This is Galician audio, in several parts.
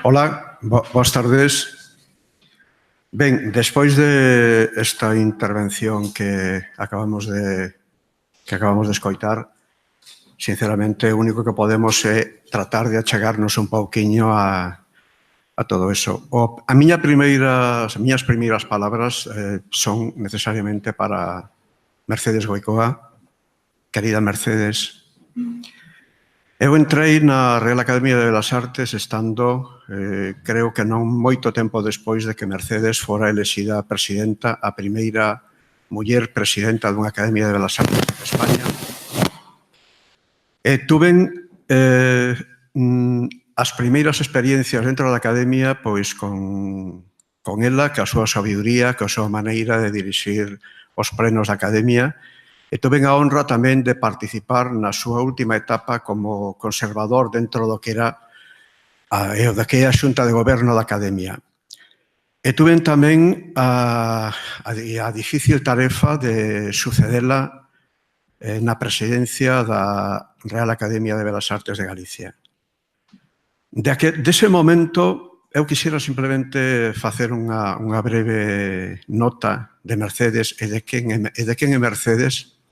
Ola, boas tardes. Ben, despois de esta intervención que acabamos de escoitar, sinceramente, o único que podemos é tratar de achegarnos un pouquiño a todo eso. As miñas primeiras palabras son necesariamente para Mercedes Goicoa. Querida Mercedes, eu entrei na Real Academia de Belas Artes estando, creo que non moito tempo despois de que Mercedes fora elexida presidenta, a primeira muller presidenta dunha Academia de Belas Artes de España. Tuven as primeiras experiencias dentro da Academia pois con ela, que a súa sabiduría, que a súa maneira de dirixir os plenos da Academia. E tuve a honra tamén de participar na súa última etapa como conservador dentro do que era a Xunta de Goberno da Academia. E tuve tamén a difícil tarefa de sucedela na presidencia da Real Academia de Belas Artes de Galicia. Dese momento, eu quixera simplemente facer unha breve nota de Mercedes e de quen é Mercedes.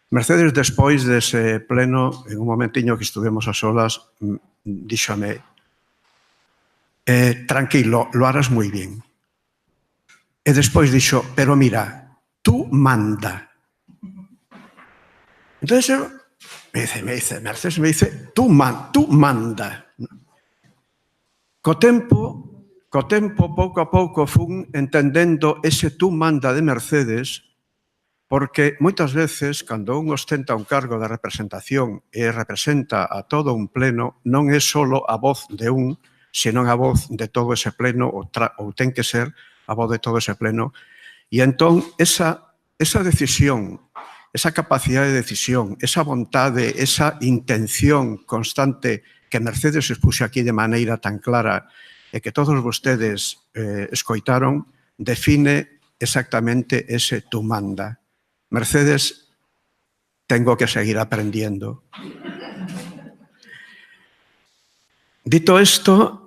Mercedes, despois dese pleno, en un momentiño que estuvemos a solas, díxome: tranquilo, lo harás moi bien. E despois dixo: pero mira, tú manda. Entón, Mercedes me dice, tú manda. Co tempo, pouco a pouco, fun entendendo ese tú manda de Mercedes. Porque moitas veces, cando un ostenta un cargo de representación e representa a todo un pleno, non é só a voz de un, senón a voz de todo ese pleno, ou ten que ser a voz de todo ese pleno. E entón, esa decisión, esa capacidade de decisión, esa vontade, esa intención constante que Mercedes expuxo aquí de maneira tan clara e que todos vostedes escoitaron, define exactamente ese tú manda. Mercedes, tengo que seguir aprendiendo. Dito isto,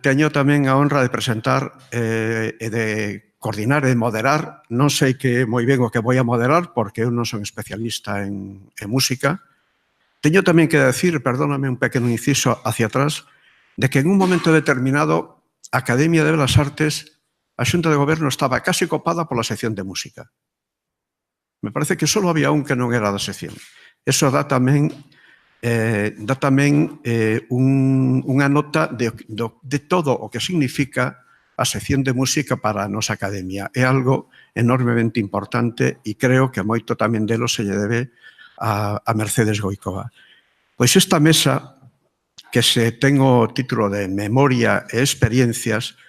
teño tamén a honra de presentar e de coordinar e moderar. Non sei que moi ben o que vou a moderar, porque eu non son especialista en música. Teño tamén que decir, perdóname un pequeno inciso hacia atrás, de que en un momento determinado a Academia de Belas Artes, a Xunta de Goberno estaba case copada pola sección de música. Me parece que só había un que non era da sección. Eso dá tamén unha nota de todo o que significa a sección de música para a nosa Academia. É algo enormemente importante e creo que moito tamén delo se lle debe a Mercedes Goicoa. Pois esta mesa, que se ten o título de Memoria e Experiencias,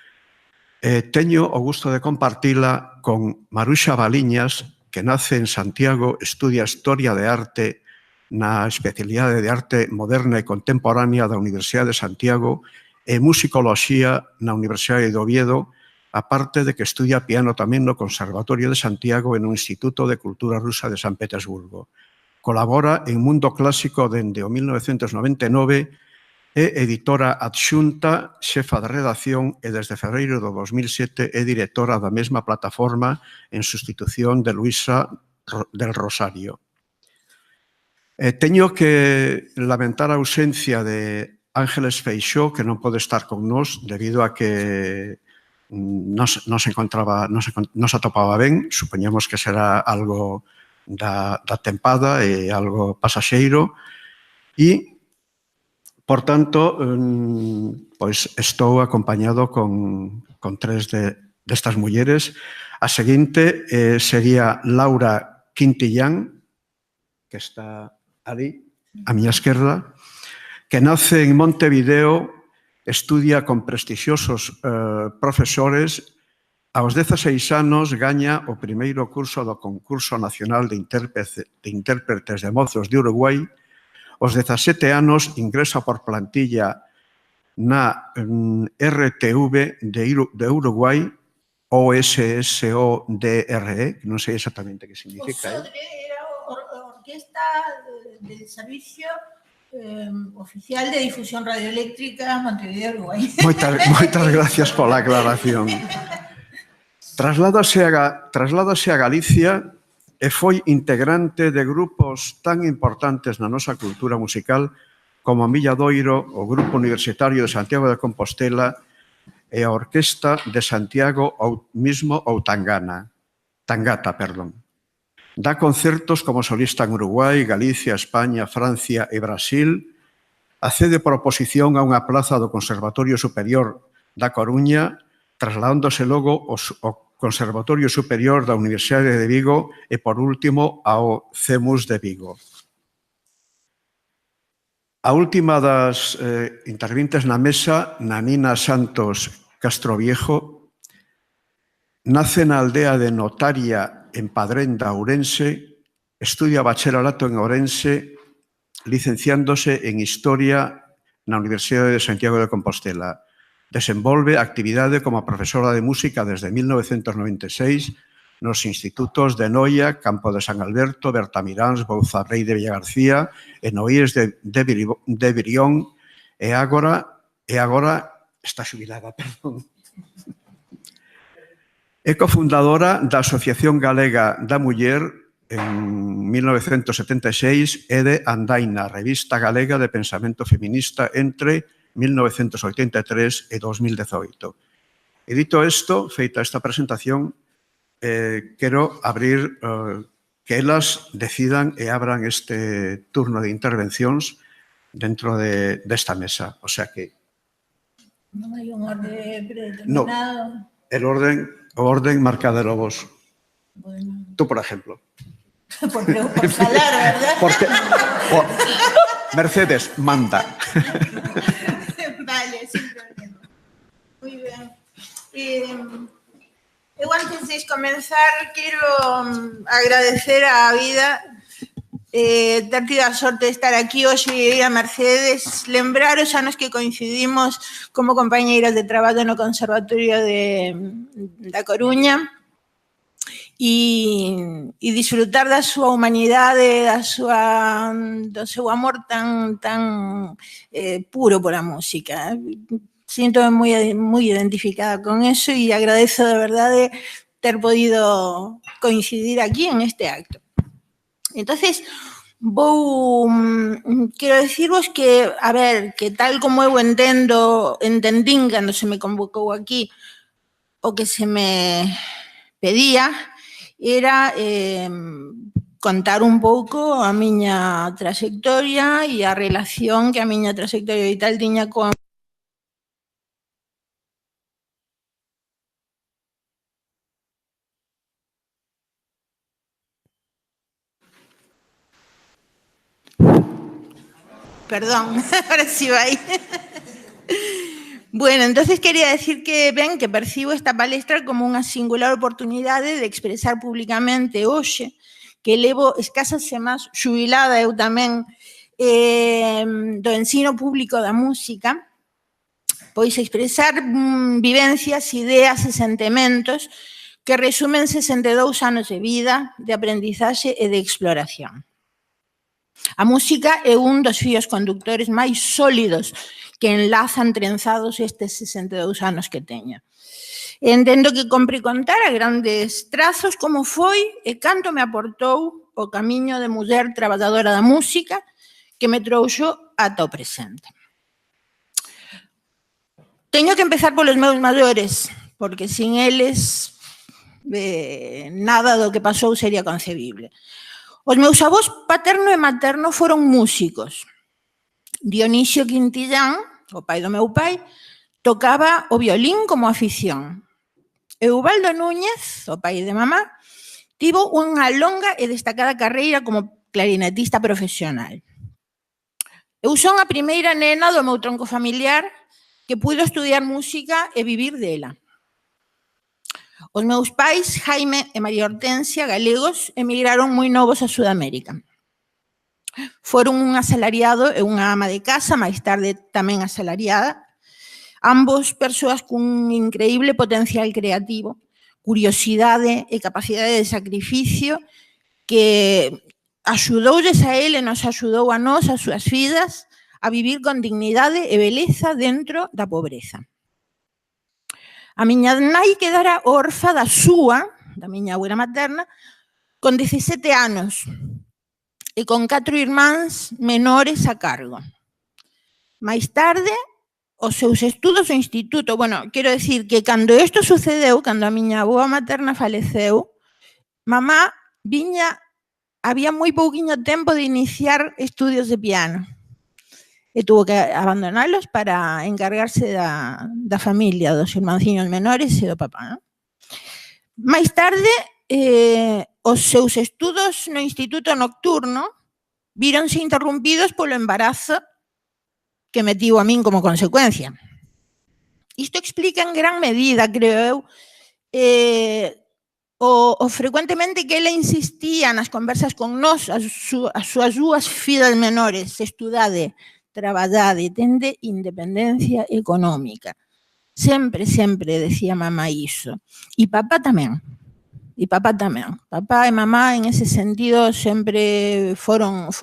teño o gusto de compartila con Maruxa Baliñas, que nace en Santiago, estudia Historia de Arte na especialidade de Arte Moderna e Contemporánea da Universidade de Santiago e Musicoloxía na Universidade de Oviedo, aparte de que estudia piano tamén no Conservatorio de Santiago e no Instituto de Cultura Rusa de San Petersburgo. Colabora en Mundo Clásico dende o 1999 é editora adxunta, xefa de redacción e desde febreiro do 2007 é directora da mesma plataforma en sustitución de Luisa del Rosario. Teño que lamentar a ausencia de Ángeles Feixóo, que non pode estar con nós debido a que non se atopaba ben. Supoñemos que será algo da tempada e algo pasaxeiro. E por tanto, pois estou acompañado con tres destas mulleres. A seguinte sería Laura Quintillán, que está ali, a miña esquerda, que nace en Montevideo, estudia con prestixiosos profesores. Aos 16 anos gaña o primeiro curso do Concurso Nacional de Intérpretes de Mozos de Uruguai. Aos 17 anos ingresa por plantilla na RTV de Uruguai, OSSODRE, que non sei exactamente que significa. O SODRE era a Orquesta de Servicio Oficial de Difusión Radioeléctrica Montevideo, Uruguai. Moitas gracias pola aclaración. Trasládase a Galicia e foi integrante de grupos tan importantes na nosa cultura musical como a Milladoiro, o Grupo Universitario de Santiago de Compostela e a Orquesta de Santiago ou Tangata. Dá concertos como solista en Uruguai, Galicia, España, Francia e Brasil. Accede por oposición a unha plaza do Conservatorio Superior da Coruña, trasladándose logo ao Conservatorio Superior da Universidade de Vigo e, por último, ao CEMUS de Vigo. A última das intervintes na mesa, Nanina Santos Castroviejo, nace na aldea de Notaria, en Padrenda, Ourense, estudia bacharelato en Ourense, licenciándose en Historia na Universidade de Santiago de Compostela. Desenvolve actividade como profesora de música desde 1996 nos institutos de Noia, Campo de San Alberto, Bertamiráns, Bouzarrei de Villagarcía e no IES de Brión e agora está xubilada, perdón. É cofundadora da Asociación Galega da Muller en 1976 e de Andaina, revista galega de pensamento feminista entre 1983 e 2018. E dito isto, feita esta presentación, quero abrir que elas decidan e abran este turno de intervencións dentro desta mesa. O sea que... Non hai un orde predeterminado. O orden marcadero vos. Bueno. Tú, por ejemplo. Por falar, verdad? Porque... Mercedes, manda. Vale, sin problema. Muy ben. Eu antes de comenzar quero agradecer á vida ter tido a sorte de estar aquí hoxe e a Mercedes, lembrar os anos que coincidimos como compañeiras de traballo no Conservatorio da Coruña e disfrutar da súa humanidade, do seu amor tan puro pola música. Siento moi identificada con eso e agradezo de verdade ter podido coincidir aquí en este acto. Entonces, quero dicirvos que, a ver, que tal como eu entendín cando se me convocou aquí, o que se me pedía era contar un pouco a miña trayectoria e a relación que a miña trayectoria vital tiña con Perdón, ahora sí va aí. Bueno, entonces quería decir que percibo esta palestra como unha singular oportunidade de expresar públicamente hoxe, que levo escasas semanas xubilada eu tamén do ensino público da música, pois expresar vivencias, ideas e sentimentos que resumen 62 anos de vida, de aprendizaxe e de exploración. A música é un dos fíos conductores máis sólidos que enlazan trenzados estes 62 anos que teño. Entendo que compre contar a grandes trazos como foi e canto me aportou o camiño de muller traballadora da música que me trouxo ata o presente. Teño que empezar polos meus maiores, porque sin eles nada do que pasou sería concebible. Os meus avós paterno e materno foron músicos. Dionisio Quintillán, o pai do meu pai, tocaba o violín como afición. Eubaldo Núñez, o pai de mamá, tivo unha longa e destacada carreira como clarinetista profesional. Eu son a primeira nena do meu tronco familiar que puido estudiar música e vivir dela. Os meus pais, Jaime e María Hortensia, galegos, emigraron moi novos a Sudamérica. Foron un asalariado e unha ama de casa, máis tarde tamén asalariada, ambos persoas cun increíble potencial creativo, curiosidade e capacidade de sacrificio que axudoulles a ele, nos axudou a nós, as súas vidas, a vivir con dignidade e beleza dentro da pobreza. A miña nai quedara orfa da miña abuela materna, con 17 anos e con 4 irmáns menores a cargo. Mais tarde, os seus estudos no instituto, quero decir que cando isto sucedeu, cando a miña avoa materna faleceu, mamá había moi pouquiño tempo de iniciar estudios de piano e tuvo que abandonalos para encargarse da familia, dos irmánciños menores e do papá. Mais tarde, os seus estudos no instituto nocturno víronse interrumpidos polo embarazo que me tivo a min como consecuencia. Isto explica en gran medida, creo eu, o frecuentemente que ela insistía nas conversas con nós, as súas dúas fillas menores: estudade, traballade, tende independencia económica. Sempre, sempre decía mamá iso. E papá tamén. Papá e mamá, en ese sentido, sempre foron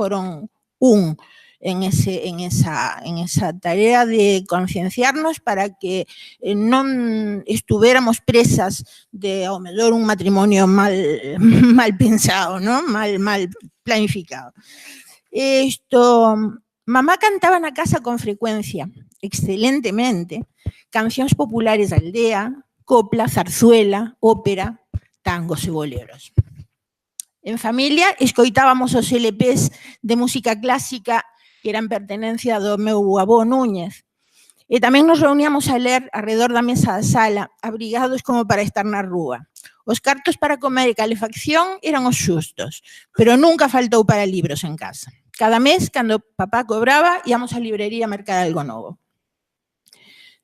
en esa tarea de concienciarnos para que non estuviéramos presas de, ao mellor, un matrimonio mal pensado, ¿no? mal planificado. Mamá cantaba na casa con frecuencia, excelentemente, cancións populares da aldea, copla, zarzuela, ópera, tangos e boleros. En familia, escoitábamos os LPs de música clásica que eran pertenencia do meu avó Núñez. E tamén nos reuníamos a ler alrededor da mesa da sala, abrigados como para estar na rúa. Os cartos para comer e calefacción eran os xustos, pero nunca faltou para libros en casa. Cada mes, cando papá cobraba, íamos á librería a mercar algo novo.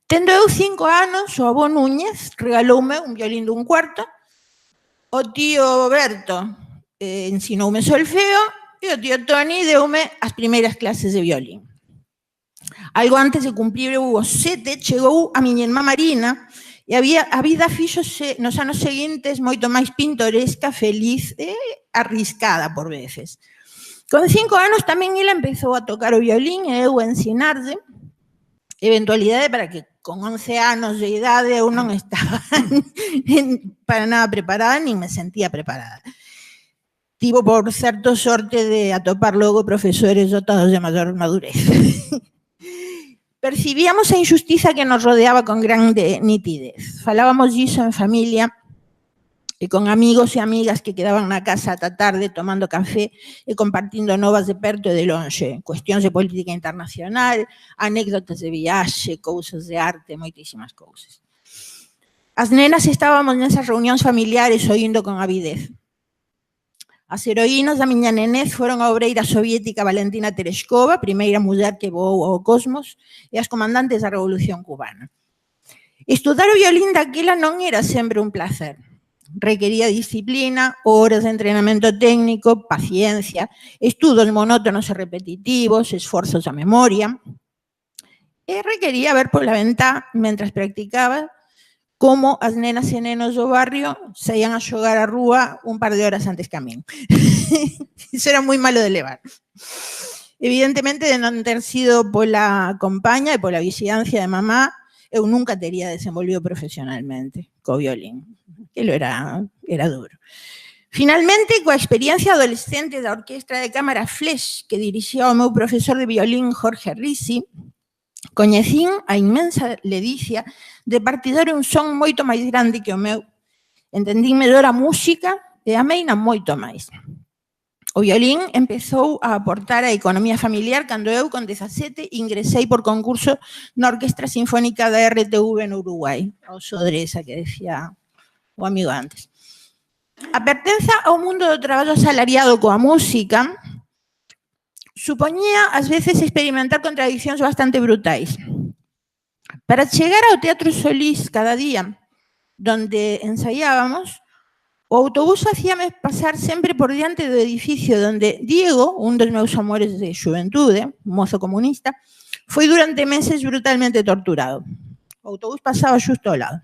Tendo eu 5 anos, o avó Núñez regaloume un violín dun cuarto, o tío Berto ensinoume solfeo e o tío Toni deume as primeiras clases de violín. Algo antes de cumplir os 7, chegou a miña irmá Marina e a vida fíxose nos anos seguintes moito máis pintoresca, feliz e arriscada por veces. Con 5 anos tamén ela empezou a tocar o violín e eu a ensinarlle, eventualidade para que con 11 anos de idade eu non estaba para nada preparada, nin me sentía preparada. Tivo, por certo, sorte de atopar logo profesores dotados de maior madurez. Percibíamos a injustiza que nos rodeaba con grande nitidez. Falábamos diso en familia e con amigos e amigas que quedaban na casa ata tarde tomando café e compartindo novas de perto e de lonxe, cuestións de política internacional, anécdotas de viaxe, cousas de arte, moitísimas cousas. As nenas estábamos nesas reunións familiares oindo con avidez. As heroínas da miña nenez foron a obreira soviética Valentina Tereshkova, primeira muller que voou ao cosmos, e as comandantes da Revolución Cubana. Estudar o violín daquela non era sempre un placer. Requería disciplina, horas de entrenamento técnico, paciencia, estudos monótonos e repetitivos, esforzos da memoria. E requería ver pola ventá, mentras practicaba, como as nenas e nenos do barrio saían a xogar á rúa un par de horas antes que a min. Iso era moi malo de levar. Evidentemente, de non ter sido pola compaña e pola vixilancia de mamá, eu nunca tería desenvolvido profesionalmente co violín. Aquilo era duro. Finalmente, coa experiencia adolescente da Orquestra de Cámara Flesch, que dirixía o meu profesor de violín Jorge Risi, coñecín a inmensa ledicia de partillar un son moito máis grande que o meu. Entendín mellor a música e ameina moito máis. O violín empezou a aportar a economía familiar cando eu, con 17, ingresei por concurso na Orquestra Sinfónica da RTV no Uruguai, ao Sodresa, que decía o amigo antes. A pertenza ao mundo do traballo asalariado coa música supoñía, ás veces, experimentar contradiccións bastante brutais. Para chegar ao Teatro Solís cada día, donde ensaiábamos, o autobús facíame pasar sempre por diante do edificio donde Diego, un dos meus amores de xuventude, un mozo comunista, foi durante meses brutalmente torturado. O autobús pasaba xusto ao lado.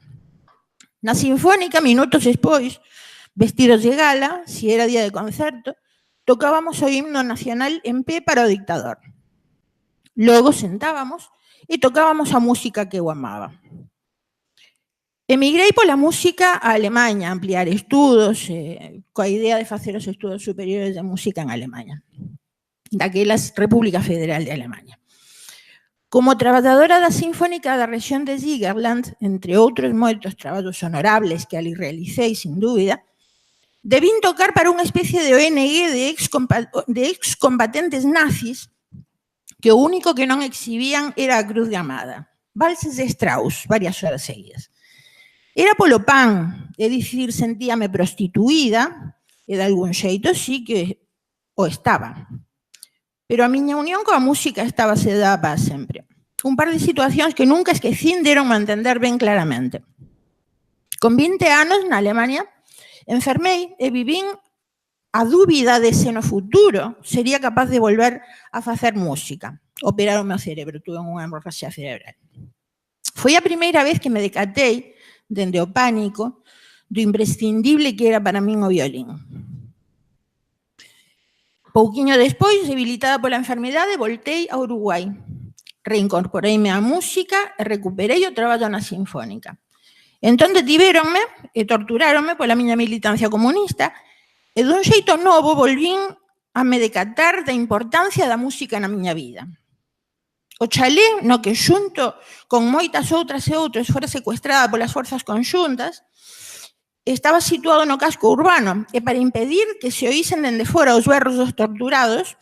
Na Sinfónica, minutos despois, vestidos de gala, si era día de concerto, tocábamos o himno nacional en pé para o dictador. Logo sentábamos e tocábamos a música que eu amaba. Emigrei pola música a Alemanha, a ampliar estudos, coa idea de facer os estudos superiores de música en Alemanha, daquelas República Federal de Alemanha. Como trabadadora da Sinfónica da rexión de Siegerland, entre outros moitos traballos honorables que ali realicei, sin dúbida, debín tocar para unha especie de ONG de excombatentes nazis que o único que non exhibían era a Cruz de Amada. Valses de Strauss, varias horas seguidas. Era polo pan, é dicir, sentíame prostituída, e de algún xeito sí que o estaba. Pero a miña unión coa música estaba sedada para sempre. Un par de situacións que nunca esquecín deronme a entender ben claramente. Con 20 anos, na Alemania, enfermei e vivín a dúbida de se no futuro sería capaz de volver a facer música. Operaron o meu cerebro, tuve unha hemorraxia cerebral. Foi a primeira vez que me decatei, dende o pánico, do imprescindible que era para min o violín. Pouquiño despois, debilitada pola enfermidade, voltei a Uruguai. Reincorporeime á música e recuperei o traballo na Sinfónica. Entón detivéronme e torturáronme pola miña militancia comunista e dun xeito novo volvín a me decatar da importancia da música na miña vida. O chalé no que xunto con moitas outras e outros fora secuestrada polas forzas conxuntas estaba situado no casco urbano e para impedir que se oísen dende fora os berros dos torturados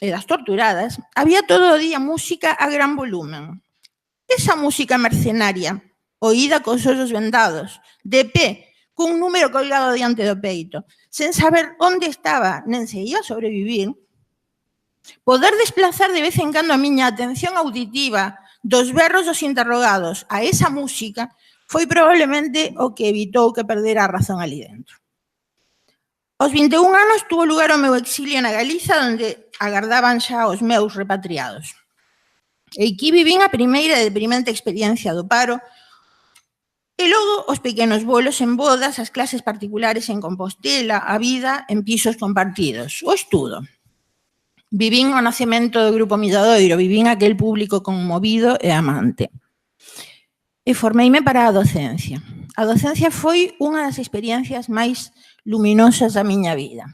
e das torturadas, había todo o día música a gran volumen. Esa música mercenaria, oída cos ollos vendados, de pé, cun número colgado diante do peito, sen saber onde estaba, nen se ia sobrevivir, poder desplazar de vez en cando a miña atención auditiva dos berros dos interrogados a esa música foi probablemente o que evitou que perdera a razón ali dentro. Aos 21 anos tuvo lugar o meu exilio na Galiza, onde agardaban xa os meus repatriados. E aquí vivín a primeira e deprimente experiencia do paro e logo os pequenos bolos en bodas, as clases particulares en Compostela, a vida en pisos compartidos, o estudo. Vivín o nacemento do Grupo Milladoiro, vivín aquel público conmovido e amante. E formeime para a docencia. A docencia foi unha das experiencias máis luminosas da miña vida.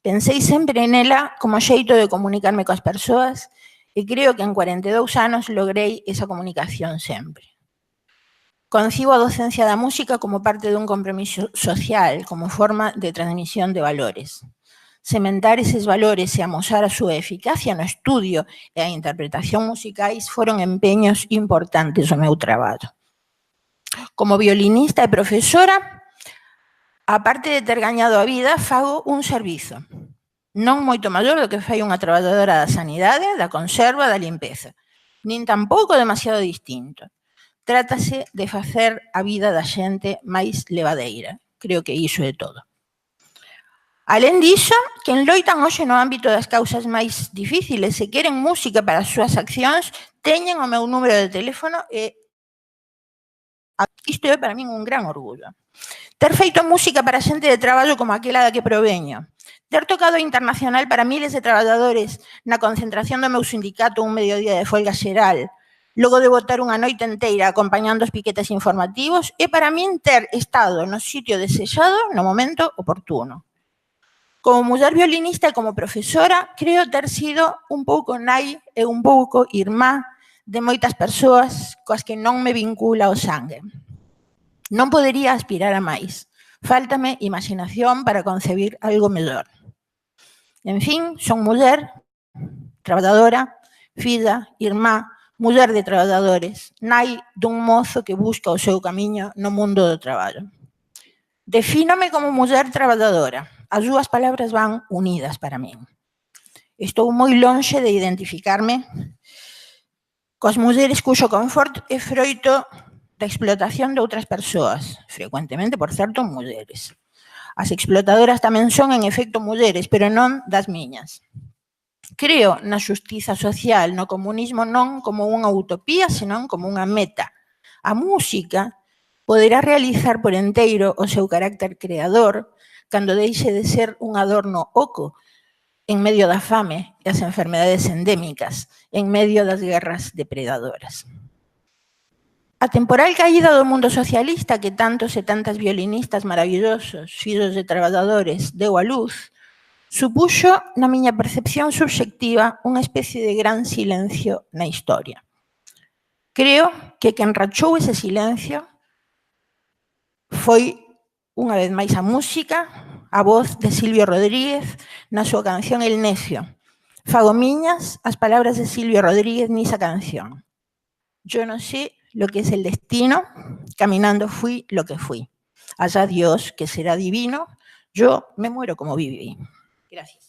Pensei sempre nela como xeito de comunicarme coas persoas e creo que en 42 anos logrei esa comunicación sempre. Concibo a docencia da música como parte dun compromiso social, como forma de transmisión de valores. Sementar eses valores e amosar a súa eficacia no estudio e a interpretación musicais foron empeños importantes do meu traballo. Como violinista e profesora, aparte de ter gañado a vida, fago un servizo. Non moito maior do que fai unha traballadora da sanidade, da conserva, da limpeza. Nin tampouco demasiado distinto. Trátase de facer a vida da xente máis levadeira. Creo que iso é todo. Alén diso, quen loitan hoxe no ámbito das causas máis difíciles e queren música para as súas accións, teñen o meu número de teléfono e isto é para min un gran orgullo. Ter feito música para xente de traballo como aquela da que proveño, ter tocado internacional para miles de traballadores na concentración do meu sindicato un mediodía de folga xeral, logo de botar unha noite enteira acompañando os piquetes informativos, é para min ter estado no sitio desexado no momento oportuno. Como muller violinista e como profesora, creo ter sido un pouco nai e un pouco irmá de moitas persoas coas que non me vincula o sangue. Non podería aspirar a máis. Fáltame imaginación para concebir algo mellor. En fin, son muller, traballadora, filla, irmá, muller de traballadores, nai dun mozo que busca o seu camiño no mundo do traballo. Defínome como muller traballadora. As dúas palabras van unidas para min. Estou moi lonxe de identificarme coas mulleres cuxo confort é froito da explotación de outras persoas, frecuentemente, por certo, mulleres. As explotadoras tamén son, en efecto, mulleres, pero non das miñas. Creo na xustiza social, no comunismo, non como unha utopía, senón como unha meta. A música poderá realizar por enteiro o seu carácter creador cando deixe de ser un adorno oco en medio da fame e as enfermedades endémicas, en medio das guerras depredadoras. A temporal caída do mundo socialista que tantos e tantas violinistas maravillosos, fillos de trabadadores, deu a luz, supuxo, na miña percepción subxectiva, unha especie de gran silencio na historia. Creo que quen rachou ese silencio foi, unha vez máis, a música, a voz de Silvio Rodríguez na súa canción El Necio. Fago miñas as palabras de Silvio Rodríguez nesa canción. Yo no sé lo que es el destino, caminando fui lo que fui. Allá Dios, que será divino, yo me muero como viví. Gracias.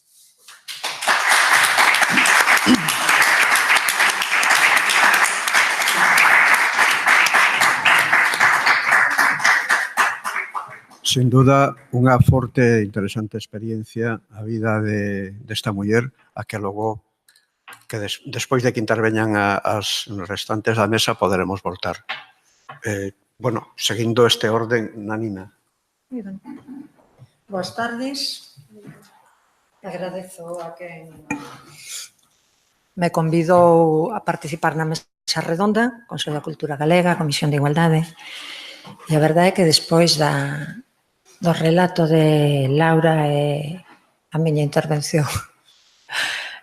Sin duda, unha forte e interesante experiencia a vida desta muller, a que logo, que despois de que interveñan as restantes da mesa, poderemos voltar. Bueno, seguindo este orden, Nanina. Boas tardes. Agradezo a quen me convidou a participar na mesa redonda, Consello da Cultura Galega, Comisión de Igualdade, e a verdade é que despois do relato de Laura e a miña intervención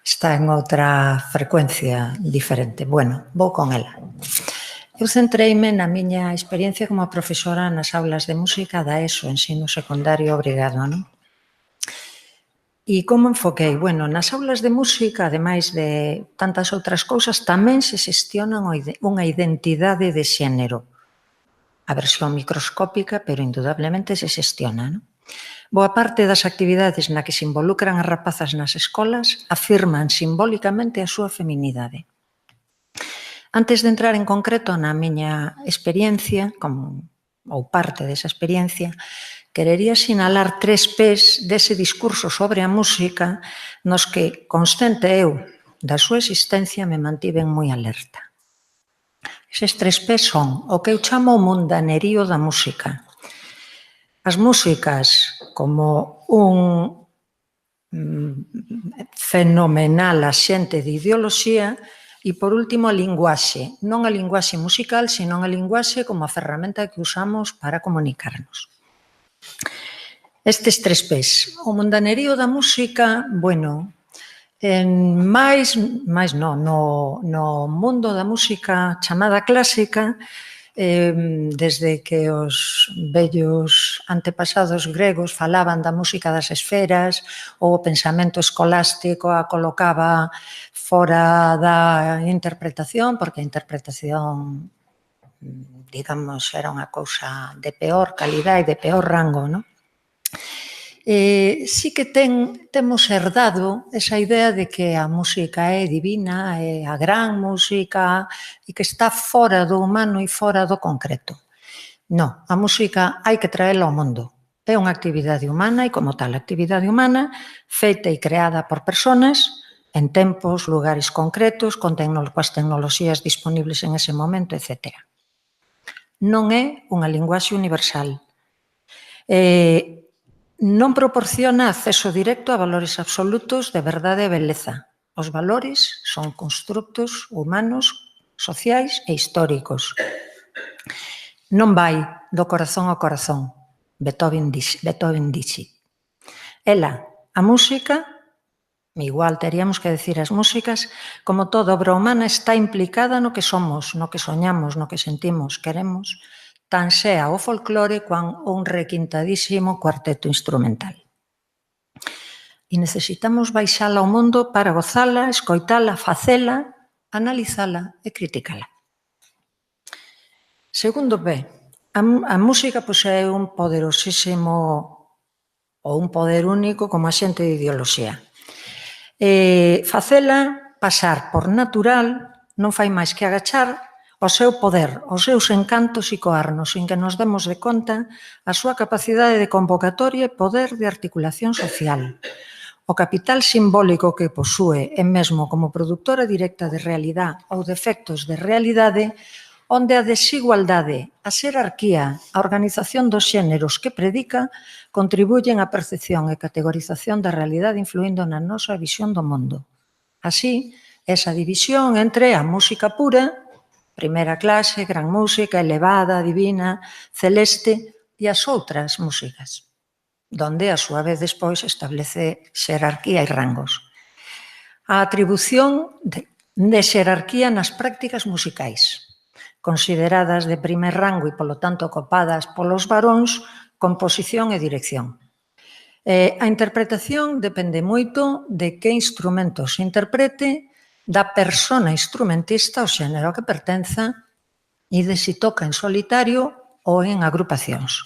está en outra frecuencia diferente. Bueno, vou con ela. Eu centreime na miña experiencia como profesora nas aulas de música da ESO, ensino secundario obrigado, non? E como enfoquei? Bueno, nas aulas de música, ademais de tantas outras cousas, tamén se xestiona unha identidade de xénero. A versión microscópica, pero indudablemente se xestiona, non? Boa parte das actividades na que se involucran as rapazas nas escolas afirman simbólicamente a súa feminidade. Antes de entrar en concreto na miña experiencia, ou parte desa experiencia, querería sinalar 3 P's dese discurso sobre a música nos que, consciente eu da súa existencia, me mantiven moi alerta. Eses 3 P's son o que eu chamo o mundanerío da música. As músicas como un fenomenal axente de ideoloxía e, por último, a linguaxe. Non a linguaxe musical, senón a linguaxe como a ferramenta que usamos para comunicarnos. Estes 3 P's. O mundanerío da música, bueno, no mundo da música chamada clásica, desde que os vellos antepasados gregos falaban da música das esferas, ou o pensamento escolástico a colocaba fora da interpretación, porque a interpretación, digamos, era unha cousa de peor calidade e de peor rango, non? Sí que temos herdado esa idea de que a música é divina, é a gran música e que está fora do humano e fora do concreto. Non, a música hai que traela ao mundo. É unha actividade humana e, como tal, actividade humana feita e creada por persoas en tempos, lugares concretos, coas tecnoloxías disponibles en ese momento, etc. Non é unha linguaxe universal. Non proporciona acceso directo a valores absolutos de verdade e beleza. Os valores son constructos humanos, sociais e históricos. Non vai do corazón ao corazón, Beethoven dixe. Ela, a música, igual teríamos que decir as músicas, como toda obra humana, está implicada no que somos, no que soñamos, no que sentimos, queremos, tan sea o folclore cuan un requintadísimo cuarteto instrumental. E necesitamos baixala ao mundo para gozala, escoitala, facela, analizala e criticala. Segundo P, a música posee un poderosísimo ou un poder único como axente de ideoloxía. Facela pasar por natural non fai máis que agachar o seu poder, os seus encantos e coarnos, sin que nos demos de conta a súa capacidade de convocatoria e poder de articulación social. O capital simbólico que posúe, e mesmo como productora directa de realidade ou de efectos de realidade, onde a desigualdade, a xerarquía, a organización dos xéneros que predica contribuyen á percepción e categorización da realidade influindo na nosa visión do mundo. Así, esa división entre a música pura, primeira clase, gran música, elevada, divina, celeste, e as outras músicas, donde a súa vez despois establece xerarquía e rangos. A atribución de xerarquía nas prácticas musicais, consideradas de primer rango e, polo tanto, copadas polos varóns, composición e dirección. A interpretación depende moito de que instrumento se interprete, da persona instrumentista, o xénero que pertenza, e de se toca en solitario ou en agrupacións.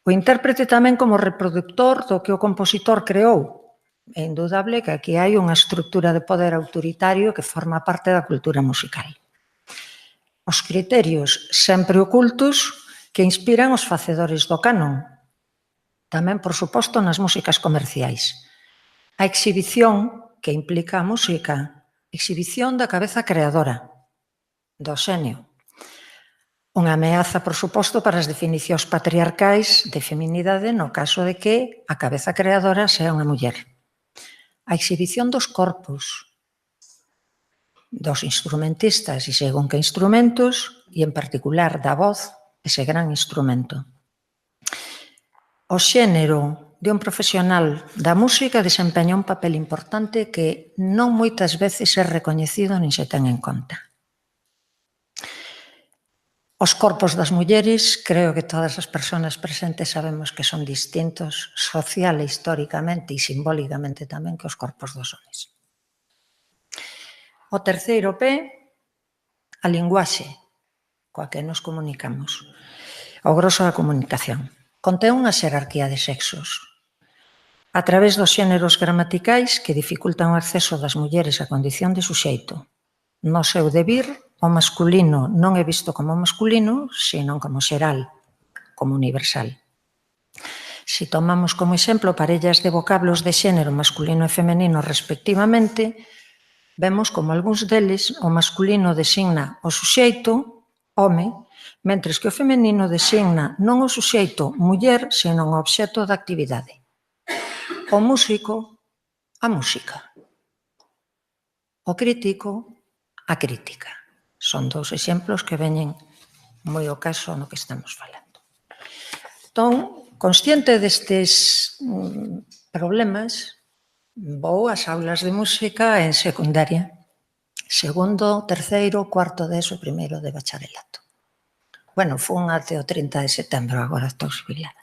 O intérprete tamén como reproductor do que o compositor creou. É indudable que aquí hai unha estructura de poder autoritario que forma parte da cultura musical. Os criterios sempre ocultos que inspiran os facedores do canon. Tamén, por suposto, nas músicas comerciais. A exhibición que implica a música, exhibición da cabeza creadora, do xenio. Unha ameaza, por suposto, para as definicións patriarcais de feminidade no caso de que a cabeza creadora sea unha muller. A exhibición dos corpos, dos instrumentistas e según que instrumentos, e en particular da voz, ese gran instrumento. O xénero de un profesional da música desempeña un papel importante que non moitas veces é recoñecido nin se ten en conta. Os corpos das mulleres, creo que todas as persoas presentes sabemos que son distintos social e históricamente e simbólicamente tamén que os corpos dos homes. O terceiro P, a linguaxe coa que nos comunicamos. O grosso da comunicación. Contén unha xerarquía de sexos. A través dos xéneros gramaticais que dificultan o acceso das mulleres á condición de suxeito. No seu debir, o masculino non é visto como masculino, senón como xeral, como universal. Se tomamos como exemplo parellas de vocablos de xénero masculino e femenino respectivamente, vemos como algúns deles o masculino designa o suxeito, home, mentres que o femenino designa non o suxeito, muller, senón o obxecto da actividade. O músico, a música. O crítico, a crítica. Son dous exemplos que veñen moi ao caso no que estamos falando. Entón, consciente destes problemas, vou ás aulas de música en secundaria, segundo, terceiro, cuarto de ESO, primeiro de bacharelato. Bueno, fun até o 30 de setembro, agora estou jubilada.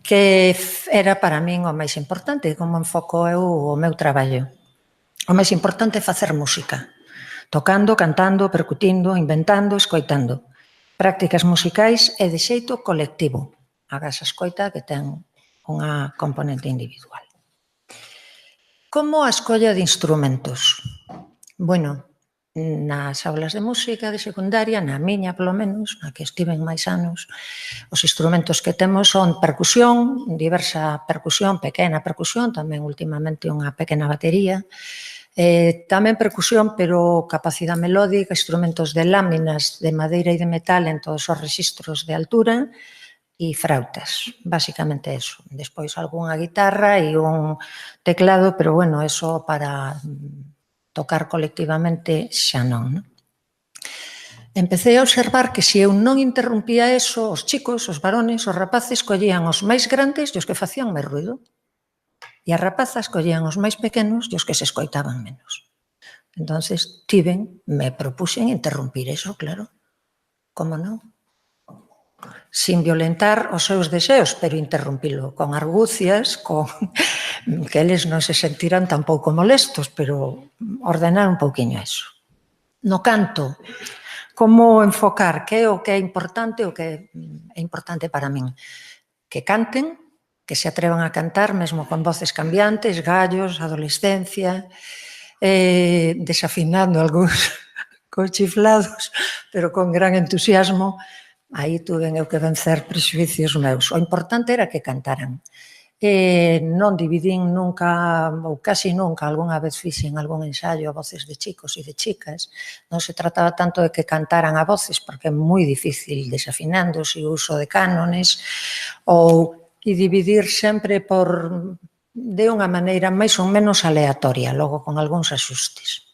Que era para min o máis importante, como enfoco eu o meu traballo. O máis importante é facer música, tocando, cantando, percutindo, inventando, escoitando. Prácticas musicais e de xeito colectivo. Hagas a escoita que ten unha componente individual. Como a escolla de instrumentos? Bueno, nas aulas de música de secundaria, na miña polo menos, na que estiven máis anos, os instrumentos que temos son percusión, diversa percusión, pequena percusión, tamén últimamente unha pequena batería, tamén percusión, pero capacidade melódica, instrumentos de láminas de madeira e de metal en todos os rexistros de altura e frautas, basicamente eso. Despois algunha guitarra e un teclado, pero bueno, eso para tocar colectivamente xa non. Empecé a observar que se eu non interrumpía eso, os chicos, os varones, os rapaces, collían os máis grandes e os que facían máis ruido. E as rapazas collían os máis pequenos e os que se escoitaban menos. Entonces, me propuxen interrumpir eso, claro. Como non? Sin violentar os seus deseos, pero interrumpilo con argucias, con que eles non se sentiran tampouco molestos, pero ordenar un pouquiño eso. No canto, como enfocar que é o que é importante, o que é importante para min? Que canten, que se atrevan a cantar, mesmo con voces cambiantes, gallos, adolescencia, desafinando algúns con chiflados, pero con gran entusiasmo. Aí tuven eu que vencer prexuicios meus. O importante era que cantaran. Non dividín nunca, ou casi nunca, algunha vez fixen algún ensaio a voces de chicos e de chicas. Non se trataba tanto de que cantaran a voces, porque é moi difícil desafinándose o uso de cánones, ou dividir sempre de unha maneira máis ou menos aleatoria, logo con algúns axustes.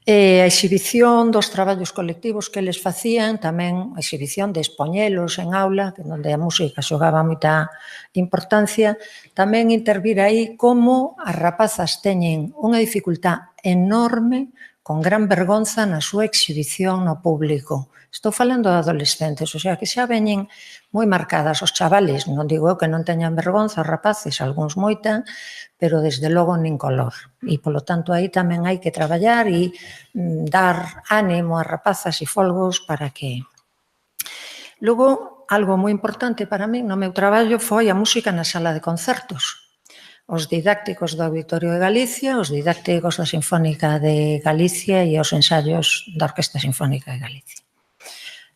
A exhibición dos traballos colectivos que eles facían, tamén a exhibición de expoñelos en aula, onde a música xogaba moita importancia, tamén intervir aí como as rapazas teñen unha dificultad enorme, con gran vergonza na súa exhibición no público. Estou falando de adolescentes, o sea, que xa veñen moi marcadas. Os chavales, non digo eu que non teñan vergonza, os rapaces, algúns moita, pero desde logo nin color. E, polo tanto, aí tamén hai que traballar e dar ánimo a rapazas e folgos para que... Logo, algo moi importante para min no meu traballo foi a música na sala de concertos. Os didácticos do Auditorio de Galicia, os didácticos da Sinfónica de Galicia e os ensaios da Orquesta Sinfónica de Galicia.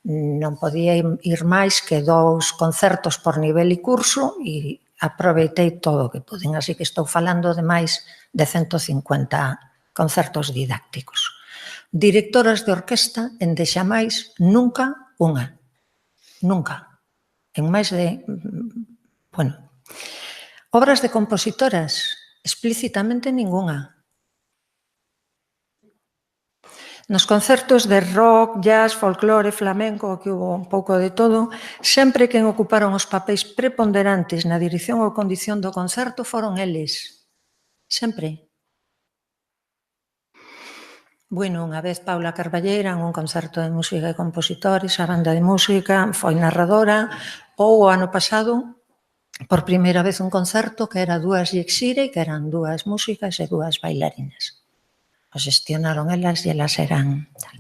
Non podía ir máis que 2 concertos por nivel e curso e aproveitei todo o que puden, así que estou falando de máis de 150 concertos didácticos. Directoras de orquesta, endexamais, nunca unha. Nunca. En máis de... Bueno, obras de compositoras, explícitamente ningunha. Nos concertos de rock, jazz, folclore, flamenco, que hubo un pouco de todo, sempre quen ocuparon os papéis preponderantes na dirección ou condición do concerto foron eles. Sempre. Bueno, unha vez Paula Carballeira en un concerto de música e compositores, a banda de música, foi narradora, ou o ano pasado, por primeira vez un concerto que era 2 Yexire, que eran 2 músicas e 2 bailarinas. O xestionaron elas e elas eran tal.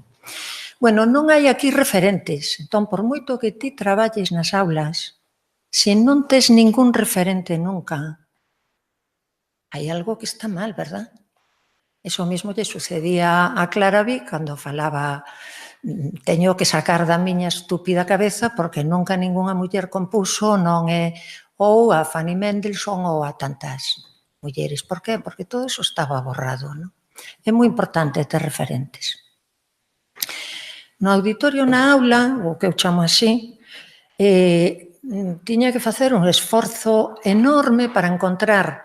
Bueno, non hai aquí referentes. Entón, por moito que ti traballes nas aulas, se non tes ningún referente nunca, hai algo que está mal, verdad? Eso mesmo lle sucedía a Clara Vic cando falaba teño que sacar da miña estúpida cabeza porque nunca ningunha muller compuso, non é ou a Fanny Mendelssohn ou a tantas mulleres. Por qué? Porque todo eso estaba borrado, non? É moi importante ter referentes. No auditorio na aula, o que eu chamo así, tiña que facer un esforzo enorme para encontrar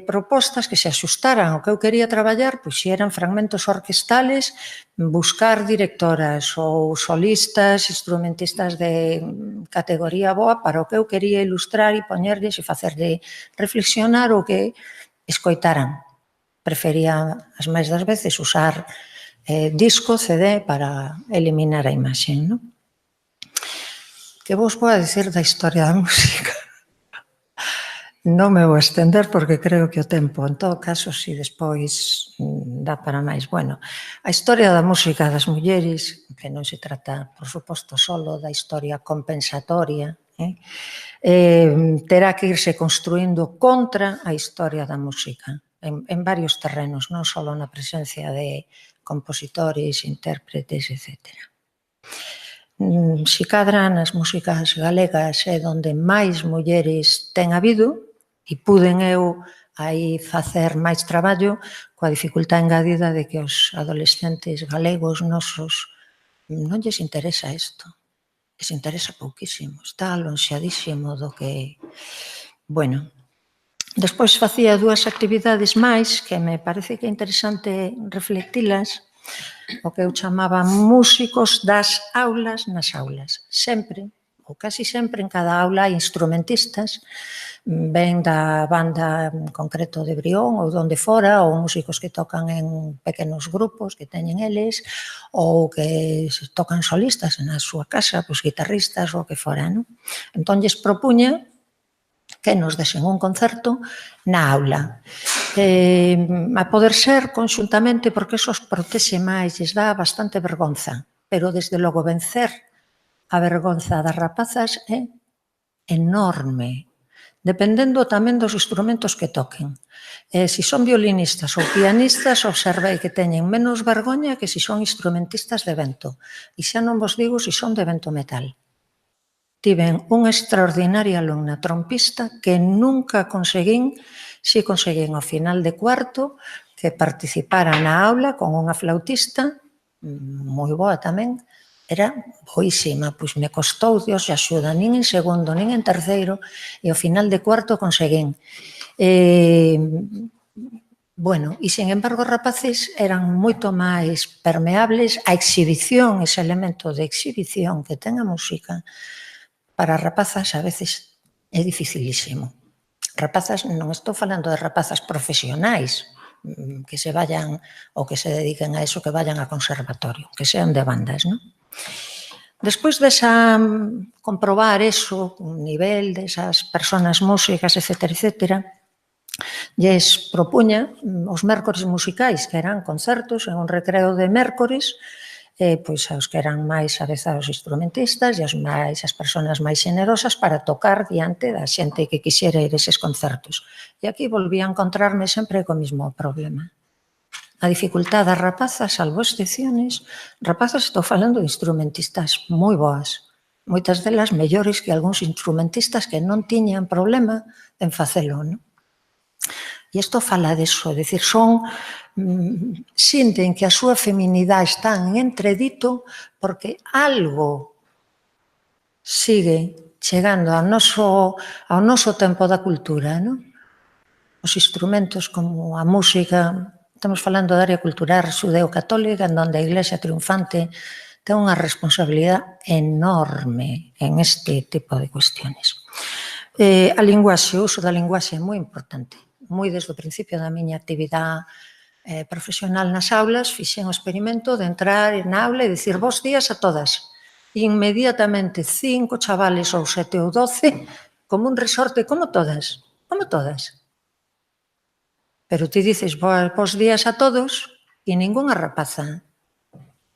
propostas que se axustaran ao que eu quería traballar, pois se eran fragmentos orquestales, buscar directoras ou solistas, instrumentistas de categoría boa para o que eu quería ilustrar e poñerlles e facerle reflexionar o que escoitaran. Prefería, as máis das veces, usar disco, CD, para eliminar a imaxe, non? Que vos vou a dicir da historia da música? Non me vou a estender porque creo que o tempo, en todo caso, si despois dá para máis. Bueno, a historia da música das mulleres, que non se trata, por suposto, solo da historia compensatoria, terá que irse construindo contra a historia da música. En varios terrenos, non só na presencia de compositores, intérpretes, etc. Si cadra nas músicas galegas é onde máis mulleres ten habido e puden eu aí facer máis traballo coa dificultad engadida de que os adolescentes galegos nosos non lles interesa isto. Les interesa pouquísimo, está lonxadísimo do que... Bueno, despois facía 2 actividades máis que me parece que é interesante reflectilas, o que eu chamaba músicos das aulas nas aulas. Sempre, ou casi sempre, en cada aula hai instrumentistas, ven da banda en concreto de Brión ou donde fora, ou músicos que tocan en pequenos grupos que teñen eles, ou que tocan solistas na súa casa, pois guitarristas ou que fora, non? Entón, lles propuña que nos desen un concerto na aula. A poder ser conxuntamente, porque eso os protexe máis, lles dá bastante vergonza, pero desde logo vencer a vergonza das rapazas é enorme, dependendo tamén dos instrumentos que toquen. Se son violinistas ou pianistas, observei que teñen menos vergoña que se son instrumentistas de vento. E xa non vos digo se son de vento metal. Tiven unha extraordinaria alumna trompista que nunca conseguín, si conseguín ao final de cuarto, que participara na aula con unha flautista moi boa tamén, era boísima, pois me costou, Dios e axuda, nin en segundo, nin en terceiro, e ao final de cuarto conseguín. Bueno, e sen embargo os rapaces eran moito máis permeables á exhibición, ese elemento de exhibición que ten a música. Para rapazas a veces é dificilísimo. Rapazas, non estou falando de rapazas profesionais que se vayan ou que se dediquen a eso, que vayan a conservatorio, que sean de bandas, non? Despois desa comprobar eso, un nivel desas persoas músicas, etcétera, etcétera, lles propuña os mércores musicais, que eran concertos en un recreo de mércores, pois aos que eran máis avezados instrumentistas e as persoas máis xenerosas para tocar diante da xente que quixera ir eses concertos. E aquí volví a encontrarme sempre co mesmo problema. A dificultade das rapazas, salvo excepciones, rapazas, estou falando de instrumentistas moi boas, moitas delas mellores que algúns instrumentistas que non tiñan problema en facelo, non? E isto fala deso, é dicir, sinten que a súa feminidade está en entredito porque algo sigue chegando ao noso tempo da cultura, non? Os instrumentos como a música, estamos falando da área cultural xudeo-católica, en donde a Iglesia triunfante ten unha responsabilidade enorme en este tipo de cuestiones. A linguaxe, o uso da linguaxe é moi importante. Moi desde o principio da miña actividade profesional nas aulas, fixen o experimento de entrar na aula e dicir bos días a todas. Inmediatamente 5 chavales ou 7 ou 12, como un resorte, como todas, como todas. Pero ti dices bos días a todos e ningunha rapaza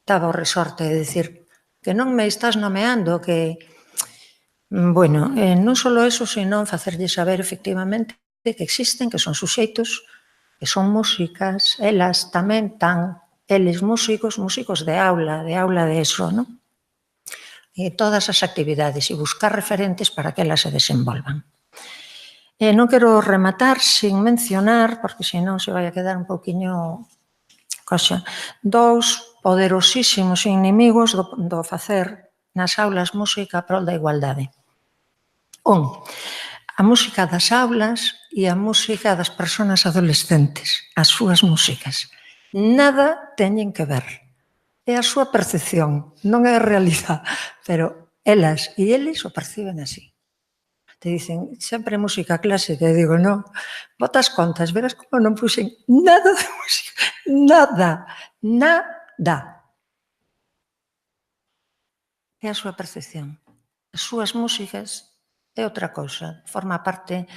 daba o resorte de dicir que non me estás nomeando, que... Bueno, non só eso, senón facerlle saber efectivamente que existen, que son suxeitos, que son músicas, elas tamén tan, eles músicos de aula de eso, non? E todas as actividades e buscar referentes para que elas se desenvolvan. Non quero rematar sin mencionar, porque senón se vai a quedar un pouquiño cosa, dous poderosísimos inimigos do facer nas aulas música a prol da igualdade. A música das aulas e a música das persoas adolescentes, as súas músicas. Nada teñen que ver. É a súa percepción, non é a realidade, pero elas e eles o perciben así. Te dicen, sempre música clásica, e digo, non, botas contas, verás como non puxen nada de música, nada, nada. É a súa percepción. As súas músicas é outra cousa, forma parte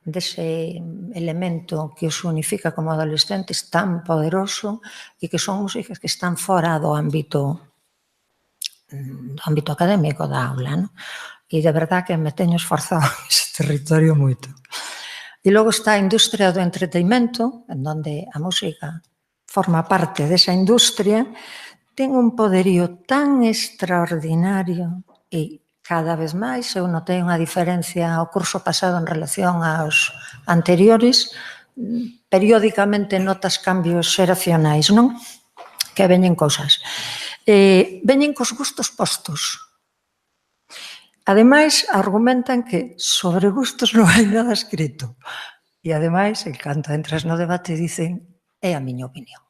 dese elemento que os unifica como adolescentes tan poderoso e que son músicas que están fora do ámbito académico da aula, non? E de verdad que me teño esforzado ese territorio moito. E logo está a industria do entretenimento, en donde a música forma parte desa industria, ten un poderío tan extraordinario e cada vez máis, eu notei unha diferencia ao curso pasado en relación aos anteriores, periódicamente notas cambios xeracionais, non? Que veñen cousas. Veñen cos gustos postos. Ademais, argumentan que sobre gustos non hai nada escrito. E ademais, en canto entras no debate, dicen, é a miña opinión.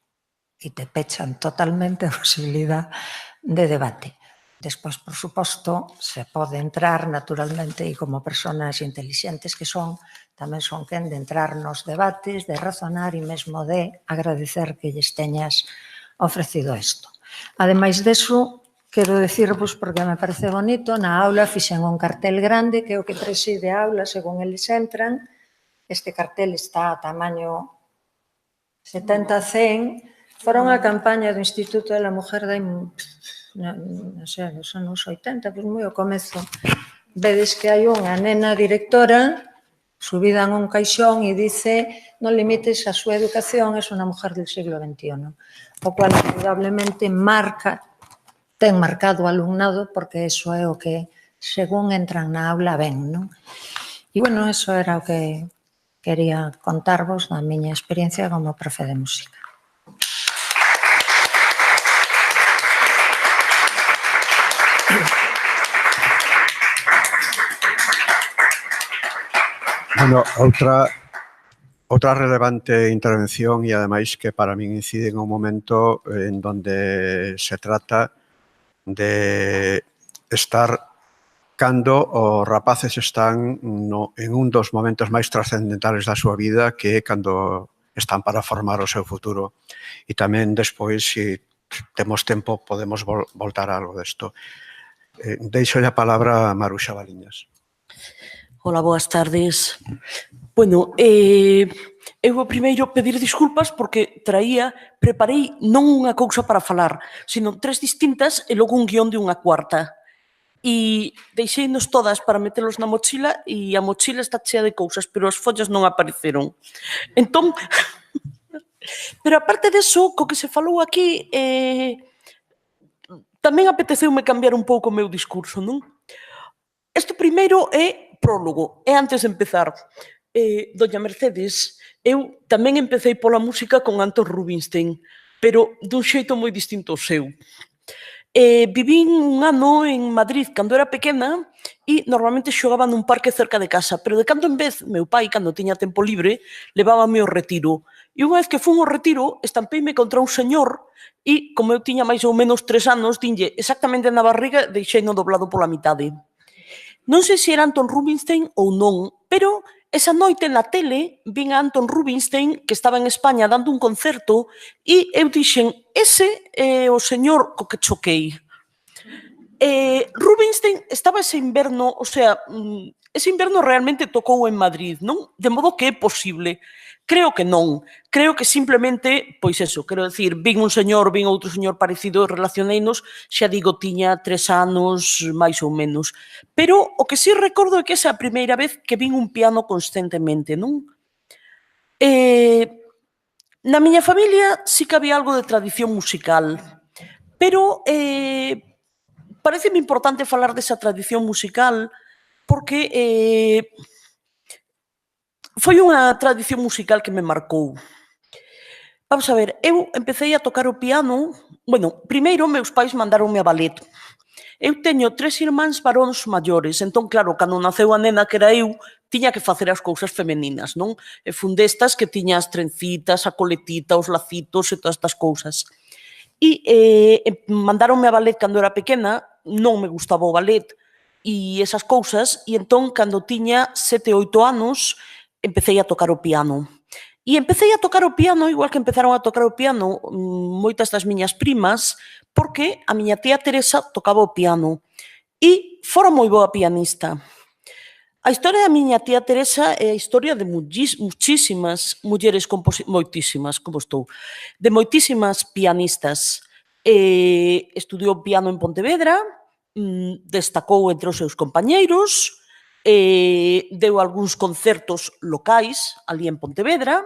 E te pechan totalmente a posibilidade de debate. Despois, por suposto, se pode entrar naturalmente e como persoas intelixentes que son, tamén son quen de entrar nos debates, de razonar e mesmo de agradecer que lles teñas ofrecido isto. Ademais deso, quero decirvos, porque me parece bonito, na aula fixen un cartel grande que é o que preside a aula según eles entran. Este cartel está a tamaño 70-100. Fora unha campaña do Instituto de la Mujer da non sei, nos anos 80, pois moi ao comezo. Vedes que hai unha nena directora subida en un caixón e dice non limites a súa educación, é unha mujer del siglo XXI. O cual, indudablemente, ten marcado o alumnado porque eso é o que según entran na aula ben, non? E, bueno, eso era o que quería contarvos da miña experiencia como profe de música. Bueno, outra relevante intervención e ademais que para min incide en un momento en donde se trata de estar cando os rapaces están en un dos momentos máis trascendentales da súa vida, que é cando están para formar o seu futuro. E tamén despois, se temos tempo, podemos voltar a algo desto. Deixo a palabra a Maruxa Baliñas. Hola, boas tardes. Bueno, eu vou primeiro pedir disculpas porque preparei non unha cousa para falar, sino 3 distintas e logo un guión de unha cuarta. E deixeinos todas para metelos na mochila e a mochila está chea de cousas, pero as follas non apareceron. Entón, pero aparte deso, co que se falou aquí, tamén apeteceume cambiar un pouco o meu discurso, non? Este primeiro é prólogo, é antes de empezar. Doña Mercedes, eu tamén empecé pola música con Anton Rubinstein, pero dun xeito moi distinto ao seu. Vivín un ano en Madrid cando era pequena e normalmente xogaba nun parque cerca de casa, pero de cando en vez, meu pai, cando tiña tempo libre, levábame ao retiro. E unha vez que fun ao retiro, estampeime contra un señor e, como eu tiña máis ou menos 3 anos, dinlle exactamente na barriga, deixeino doblado pola mitade. Non sei se era Anton Rubinstein ou non, pero esa noite na tele vin a Anton Rubinstein que estaba en España dando un concerto e eu dixen, ese é o señor co que choquei. Rubinstein estaba ese inverno, o sea, ese inverno realmente tocou en Madrid, non? De modo que é posible. Creo que non. Creo que simplemente, pois eso, quero decir, vin outro señor parecido, relacioneinos, xa digo, tiña 3 anos, máis ou menos. Pero o que sí recordo é que esa é a primeira vez que vin un piano constantemente, non? Na miña familia sí que había algo de tradición musical, pero pareceme importante falar desa tradición musical porque foi unha tradición musical que me marcou. Vamos a ver, eu empecé a tocar o piano, bueno, primeiro meus pais mandaronme a ballet. Eu teño 3 irmáns varóns maiores, entón, claro, cando naceu a nena que era eu, tiña que facer as cousas femeninas, non? E fun destas que tiña as trencitas, a coletita, os lacitos e todas estas cousas. E mandaronme a ballet cando era pequena, non me gustaba o ballet e esas cousas, e entón, cando tiña 7, 8 anos, empecé a tocar o piano. E empecé a tocar o piano, igual que empezaron a tocar o piano moitas das miñas primas, porque a miña tía Teresa tocaba o piano e fora moi boa pianista. A historia da miña tía Teresa é a historia de muchísimas mulleres moitísimas, como estou, de moitísimas pianistas. Estudiou piano en Pontevedra, destacou entre os seus compañeiros, deu algúns concertos locais ali en Pontevedra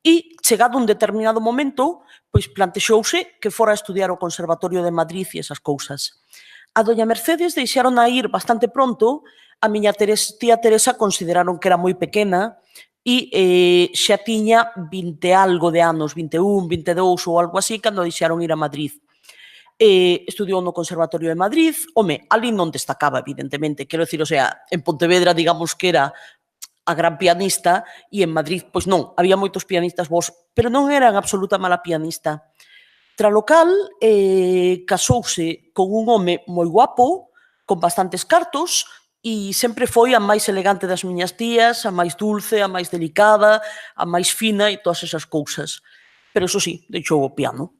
e, chegado un determinado momento, pois plantexouse que fora a estudiar o Conservatorio de Madrid e esas cousas. A doña Mercedes deixaron a ir bastante pronto, a miña tía Teresa consideraron que era moi pequena e xa tiña 20 algo de anos, 21, 22 ou algo así, cando deixaron ir a Madrid. Estudiou no Conservatorio de Madrid, home, ali non destacaba, evidentemente, quero dicir, o sea, en Pontevedra, digamos que era a gran pianista, e en Madrid, pois non, había moitos pianistas bons, pero non era en absoluta mala pianista. Tralo cal, casouse con un home moi guapo, con bastantes cartos, e sempre foi a máis elegante das miñas tías, a máis dulce, a máis delicada, a máis fina e todas esas cousas. Pero, eso sí, deixou o piano.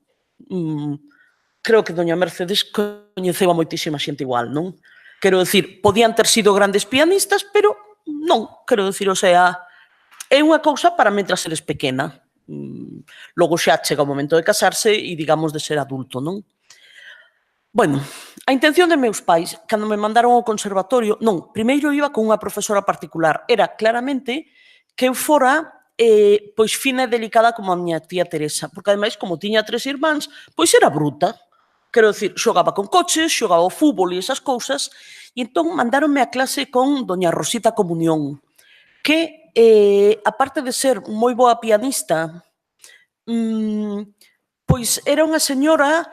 Creo que doña Mercedes coñeceu a moitísima xente igual, non? Quero dicir, podían ter sido grandes pianistas, pero non, quero dicir, o sea, é unha cousa para mentras eres pequena. Logo xa chega o momento de casarse e, digamos, de ser adulto, non? Bueno, a intención de meus pais, cando me mandaron ao conservatorio, non, primeiro iba con unha profesora particular, era claramente que eu fora pois fina e delicada como a miña tía Teresa, porque ademais, como tiña 3 irmáns, pois era bruta. Quero dicir, xogaba con coches, xogaba ao fútbol e esas cousas, e entón mandáronme a clase con doña Rosita Comunión, que, aparte de ser moi boa pianista, pois era unha señora,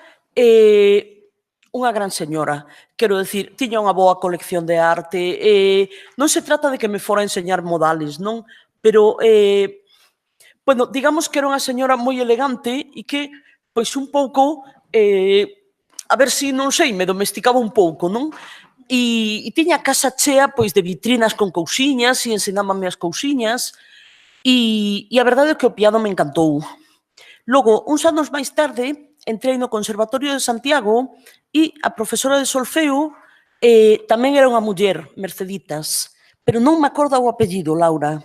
unha gran señora. Quero dicir, tiña unha boa colección de arte. Non se trata de que me fora a enseñar modales, non? Pero, bueno, digamos que era unha señora moi elegante e que, pois, un pouco, a ver se, non sei, me domesticaba un pouco, non? E tiña a casa chea, pois, de vitrinas con cousiñas e ensinábame as cousiñas e a verdade é que o piano me encantou. Logo, uns anos máis tarde, entrei no Conservatorio de Santiago e a profesora de solfeo tamén era unha muller, Merceditas, pero non me acordo o apellido, Laura.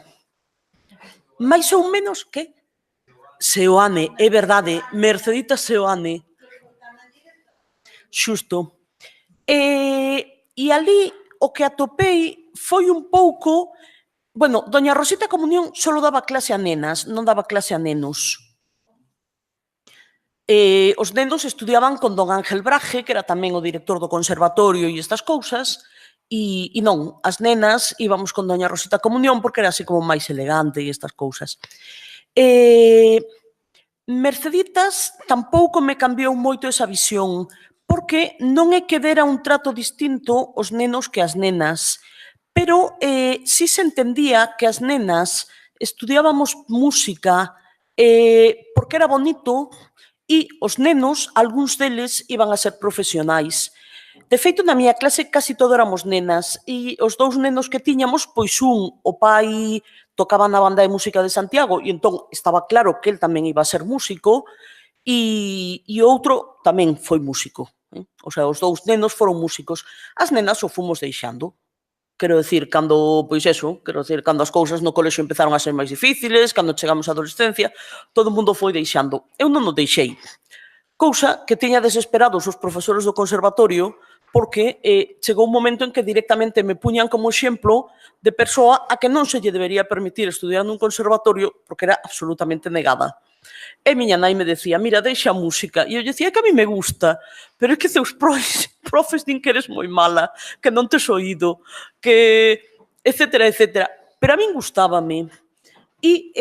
Mais ou menos, que? Seoane, é verdade, Merceditas Seoane. Xusto. E ali o que atopei foi un pouco... Bueno, doña Rosita Comunión só daba clase a nenas, non daba clase a nenos. Os nenos estudiaban con don Ángel Braje, que era tamén o director do conservatorio e estas cousas, e non, as nenas íbamos con doña Rosita Comunión porque era así como máis elegante e estas cousas. Merceditas tampouco me cambiou moito esa visión, porque non é que dera un trato distinto aos nenos que as nenas, pero si se entendía que as nenas estudiábamos música porque era bonito e os nenos, algúns deles, iban a ser profesionais. De feito, na miña clase casi todo éramos nenas e os dous nenos que tiñamos, pois o pai tocaba na banda de música de Santiago e entón estaba claro que el tamén iba a ser músico e o outro tamén foi músico. O sea, os dous nenos foron músicos. As nenas o fomos deixando. Quero dicir, cando, pois eso, quero dicir, cando as cousas no colexio empezaron a ser máis difíciles, cando chegamos á adolescencia, todo o mundo foi deixando. Eu non o deixei. Cousa que tiña desesperados os profesores do conservatorio porque chegou un momento en que directamente me puñan como exemplo de persoa a que non se lle debería permitir estudiar nun conservatorio porque era absolutamente negada. E miña nai me decía, mira, deixa a música. E eu dicía, que a mí me gusta, pero é que teus profes din que eres moi mala, que non tes oído, que etcétera, etcétera. Pero a min gustábame. E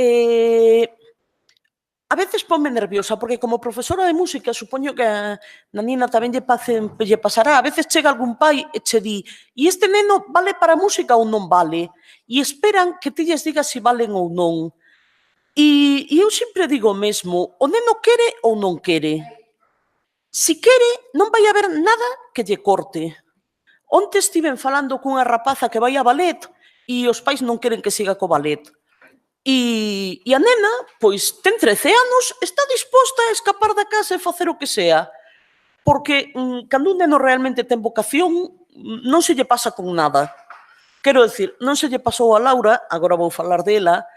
a veces ponme nerviosa, porque como profesora de música, supoño que a Nina tamén lle pasará, a veces chega algún pai e che di, e este neno vale para música ou non vale? E esperan que ti lles digas se valen ou non. E eu sempre digo o mesmo, o neno quere ou non quere? Se quere, non vai haber nada que lle corte. Onte estiven falando cunha rapaza que vai a ballet e os pais non queren que siga co ballet. E a nena, pois, ten 13 anos, está disposta a escapar da casa e facer o que sea. Porque cando un neno realmente ten vocación, non se lle pasa con nada. Quero dicir, non se lle pasou a Laura, agora vou falar dela,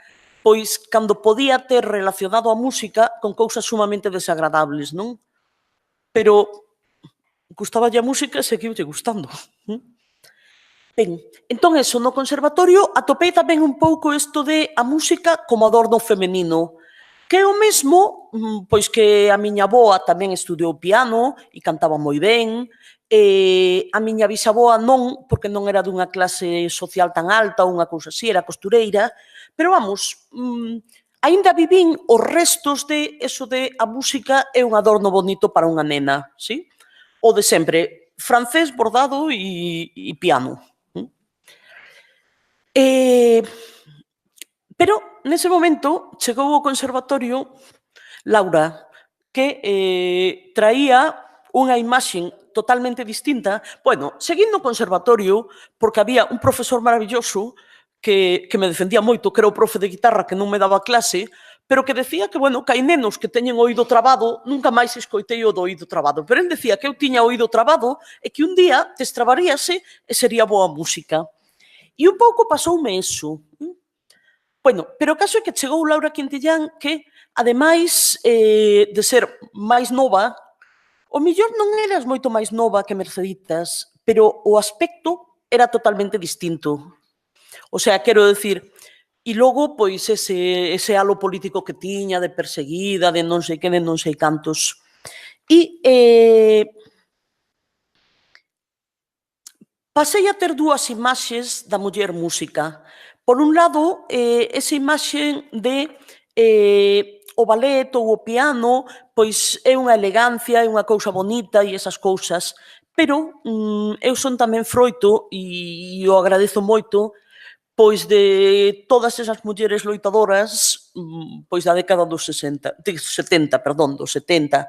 pois cando podía ter relacionado a música con cousas sumamente desagradables, non? Pero gustaballe a música e seguiulle gustando. Ben, entón eso, no conservatorio atopei tamén un pouco isto de a música como adorno femenino, que é o mesmo, pois que a miña avoa tamén estudiou piano e cantaba moi ben, a miña bisaboa non, porque non era dunha clase social tan alta ou unha cousa así, era costureira, pero vamos, aínda vivín os restos de eso de a música é un adorno bonito para unha nena, sí? O de sempre, francés, bordado e piano. Pero nese momento chegou ao conservatorio Laura, que traía unha imaxe totalmente distinta. Bueno, seguín no conservatorio porque había un profesor maravilloso que me defendía moito, que era o profe de guitarra que non me daba clase, pero que decía que, bueno, que hai nenos que teñen oído trabado, nunca máis escoitei o do oído trabado, pero ele decía que eu tiña oído trabado e que un día destrabaríase e sería boa música. E un pouco pasoume eso. Bueno, pero o caso é que chegou Laura Quintillán que, ademais de ser máis nova, o mellor non eras moito máis nova que Merceditas, pero o aspecto era totalmente distinto. O sea, quero decir, e logo, pois, ese halo político que tiña de perseguida, de non sei que, de non sei cantos. E pasei a ter dúas imaxes da muller música. Por un lado, esa imaxe de o ballet ou o piano, pois é unha elegancia, é unha cousa bonita e esas cousas, pero eu son tamén froito, e o agradezo moito, pois de todas esas mulleres loitadoras, pois da década dos 60, dos 70, perdón, dos 70,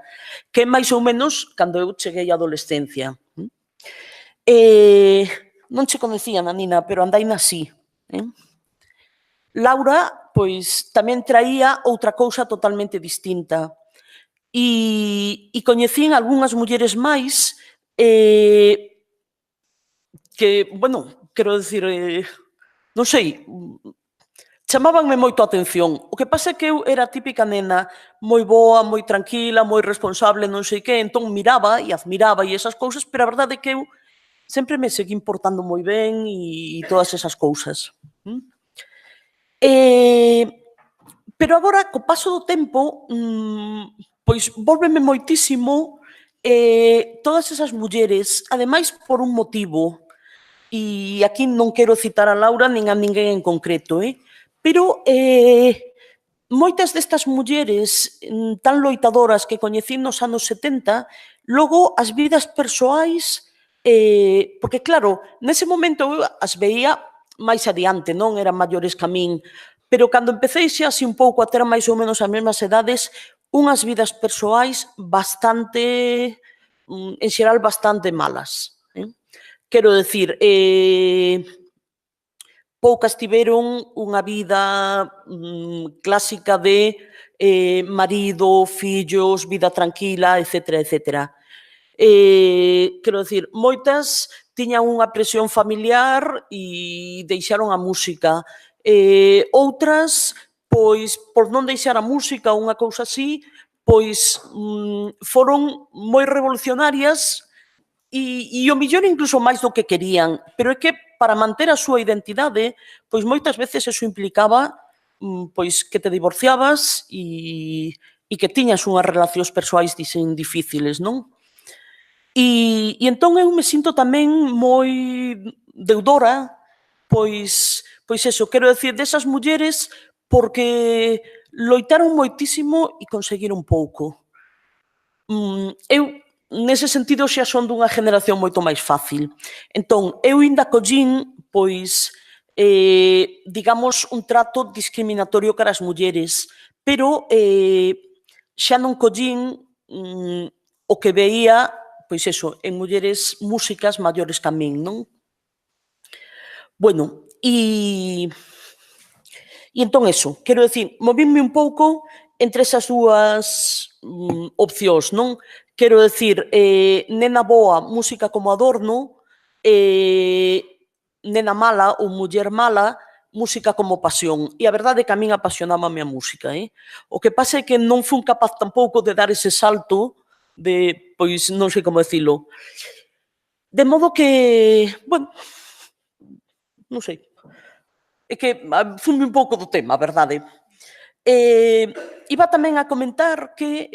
que máis ou menos cando eu cheguei á adolescencia. Non che conocía, Nanina, pero andaina así. Laura, pois, tamén traía outra cousa totalmente distinta. E coñecín algunhas mulleres máis que, bueno, quero dicir, non sei, chamábanme moito a atención. O que pasa é que eu era a típica nena moi boa, moi tranquila, moi responsable, non sei que, entón miraba e admiraba e esas cousas, pero a verdade é que eu sempre me seguín portando moi ben e todas esas cousas. Pero agora, co paso do tempo, pois vólveme moitísimo todas esas mulleres, ademais por un motivo, e aquí non quero citar a Laura nin a ninguén en concreto, pero moitas destas mulleres tan loitadoras que coñecín nos anos 70, logo as vidas persoais, porque claro, nese momento eu as veía máis adiante, non eran maiores que a min, pero cando empecé xa así un pouco a ter máis ou menos as mesmas edades, unhas vidas persoais bastante, en xeral, bastante malas. Quero decir, poucas tiveron unha vida clásica de marido, fillos, vida tranquila, etcétera, etcétera. Quero decir, moitas tiñan unha presión familiar e deixaron a música. Outras, pois, por non deixar a música ou unha cousa así, pois foron moi revolucionarias e o millor incluso máis do que querían, pero é que para manter a súa identidade, pois moitas veces eso implicaba pois que te divorciabas e que tiñas unhas relacións persoais difíciles, non? E entón eu me sinto tamén moi deudora, pois eso, quero decir, desas mulleres, porque loitaron moitísimo e conseguiron pouco. Eu, nese sentido, xa son dunha generación moito máis fácil. Entón, eu ainda collín, pois, digamos, un trato discriminatorio cara as mulleres, pero xa non collín o que veía, pois eso, en mulleres músicas maiores que a min, non? Bueno, e entón eso, quero dicir, movíme un pouco entre esas dúas opcións, non? Quero dicir, nena boa, música como adorno, nena mala ou muller mala, música como pasión. E a verdade é que a min apasionábame a música. O que pasa é que non fun capaz tampouco de dar ese salto de, pois, non sei como decilo. De modo que, bueno, non sei. É que funme un pouco do tema, a verdade. Iba tamén a comentar que,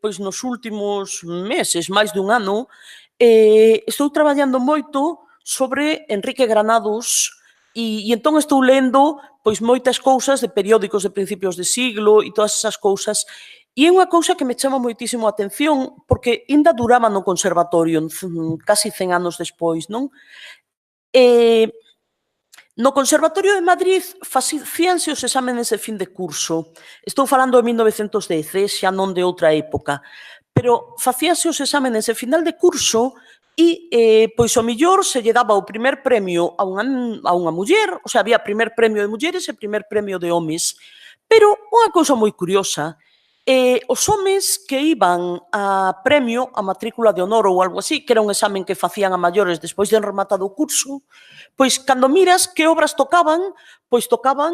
pois, nos últimos meses, máis dun ano, estou traballando moito sobre Enrique Granados e entón estou lendo, pois, moitas cousas de periódicos de principios de siglo e todas esas cousas. E é unha cousa que me chama moitísimo a atención porque ainda duraba no conservatorio, casi 100 anos despois, non? No Conservatorio de Madrid facíanse os exámenes de fin de curso. Estou falando de 1910, xa non de outra época. Pero facíanse os exámenes de final de curso e, pois, o millor se lle daba o primer premio a unha muller, o sea, había primer premio de mulleres e primer premio de homes. Pero unha cousa moi curiosa, os homes que iban a premio, a matrícula de honor ou algo así, que era un examen que facían a maiores despois de rematado o curso, pois cando miras que obras tocaban, pois tocaban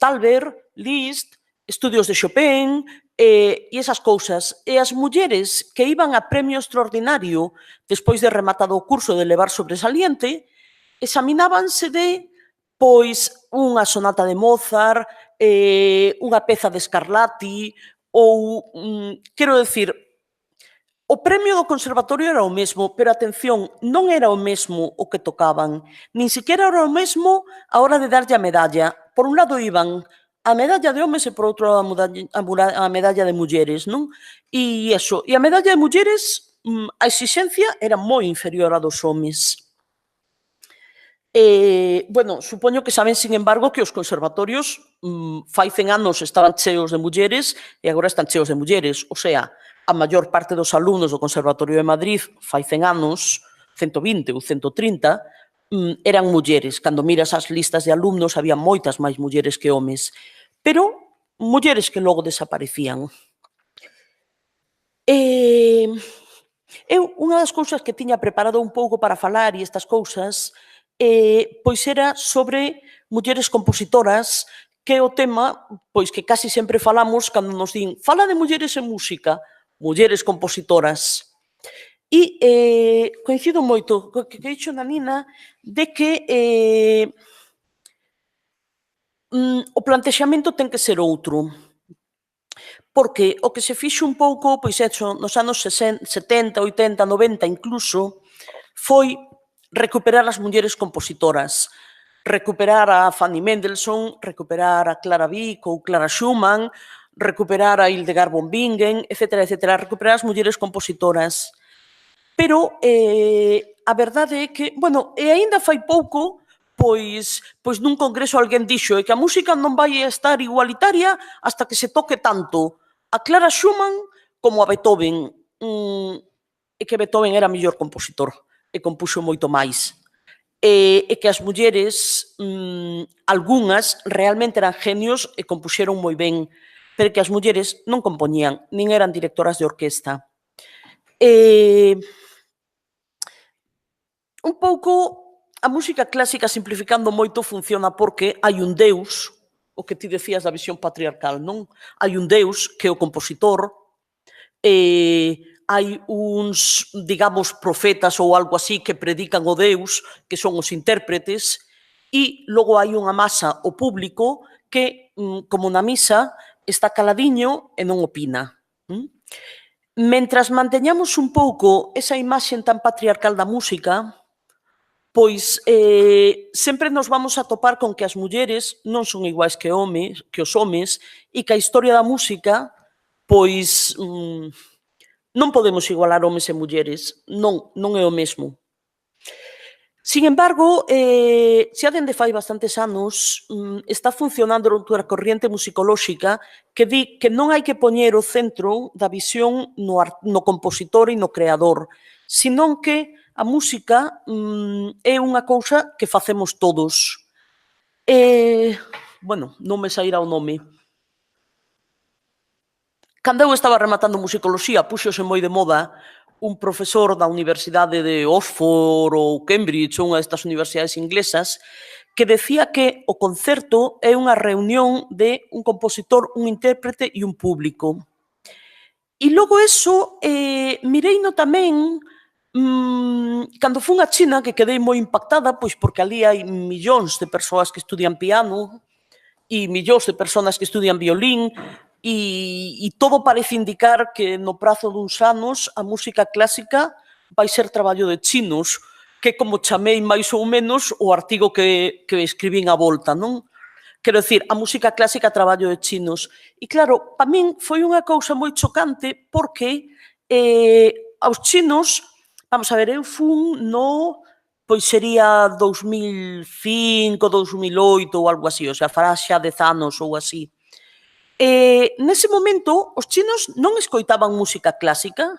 Thalberg, Liszt, estudios de Chopin e esas cousas. E as mulleres que iban a premio extraordinario despois de rematado o curso de levar sobresaliente, examinábanse de, pois, unha sonata de Mozart, unha peza de Scarlatti ou, quero decir, O premio do conservatorio era o mesmo, pero atención, non era o mesmo o que tocaban, nin siquiera era o mesmo a hora de darlle a medalla. Por un lado iban a medalla de homes e por outro lado a medalla de mulleres, non? E eso, e a medalla de mulleres, a exixencia era moi inferior a dos homes. Bueno, supoño que saben, sin embargo, que os conservatorios fai 100 anos estaban cheos de mulleres e agora están cheos de mulleres. O sea, a maior parte dos alumnos do Conservatorio de Madrid fai 100 anos, 120 ou 130, eran mulleres. Cando miras as listas de alumnos, había moitas máis mulleres que homes. Pero mulleres que logo desaparecían. Eu, unha das cousas que tiña preparado un pouco para falar e estas cousas, pois era sobre mulleres compositoras, que é o tema pois que casi sempre falamos cando nos din fala de mulleres en música, mulleres compositoras. E coincido moito co que dixo na Nina de que o plantexamento ten que ser outro. Porque o que se fixo un pouco, pois nos anos 70, 80, 90 incluso, foi recuperar as mulleres compositoras, recuperar a Fanny Mendelssohn, recuperar a Clara Wieck ou Clara Schumann, recuperar a Hildegard von Bingen, etc., recuperar as mulleres compositoras. Pero a verdade é que, bueno, e aínda fai pouco, pois nun congreso alguén dixo que a música non vai estar igualitaria hasta que se toque tanto a Clara Schumann como a Beethoven. E que Beethoven era mellor compositor e compuxo moito máis. E que as mulleres, algunhas, realmente eran genios e compuxeron moi ben, pero que as mulleres non compoñían, nin eran directoras de orquesta. Un pouco, a música clásica, simplificando moito, funciona porque hai un Deus, o que ti decías da visión patriarcal, non? Hai un Deus que é o compositor, hai uns, digamos, profetas ou algo así que predican o Deus, que son os intérpretes, e logo hai unha masa, o público, que, como na misa, está caladiño e non opina. Mentras manteñamos un pouco esa imaxe tan patriarcal da música, pois sempre nos vamos a topar con que as mulleres non son iguais que os homes e que a historia da música, pois non podemos igualar homes e mulleres, non é o mesmo. Sin embargo, xa dende fai bastantes anos está funcionando outra corriente musicolóxica que di que non hai que poñer o centro da visión no compositor e no creador, senón que a música é unha cousa que facemos todos. Bueno, non me sairá o nome. Cando eu estaba rematando musicoloxía, puxose moi de moda un profesor da Universidade de Oxford ou Cambridge, unha destas universidades inglesas, que decía que o concerto é unha reunión de un compositor, un intérprete e un público. E logo eso, mireino tamén cando fun a China, que quedei moi impactada, pois porque ali hai millóns de persoas que estudian piano e millóns de persoas que estudian violín e todo parece indicar que no prazo duns anos a música clásica vai ser traballo de chinos, que como chamei máis ou menos o artigo que escribín a volta, non? Quero dicir, a música clásica traballo de chinos. E claro, para min foi unha cousa moi chocante porque aos chinos, vamos a ver, eu fun no, pois sería 2005, 2008 ou algo así, o sea, fará xa 10 anos ou así. Nese momento, os chinos non escoitaban música clásica,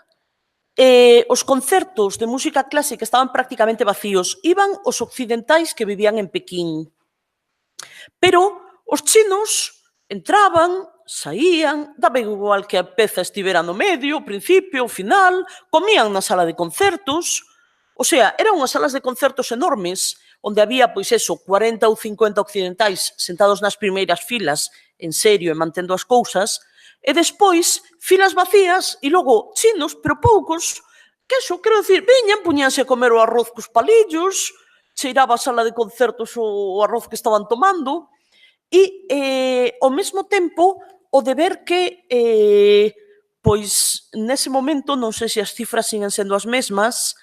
os concertos de música clásica estaban prácticamente vacíos, iban os occidentais que vivían en Pequín. Pero os chinos entraban, saían, daban igual que a peza estivera no medio, o principio, o final, comían na sala de concertos, o sea, eran unhas salas de concertos enormes, onde había, pois eso, 40 ou 50 occidentais sentados nas primeiras filas, en serio, e mantendo as cousas, e despois filas vacías, e logo chinos, pero poucos, que eso, quero dicir, viñan, puñanse a comer o arroz cos palillos, cheiraba a sala de concertos o arroz que estaban tomando, e, ao mesmo tempo, o de ver que pois nese momento, non sei se as cifras siguen sendo as mesmas,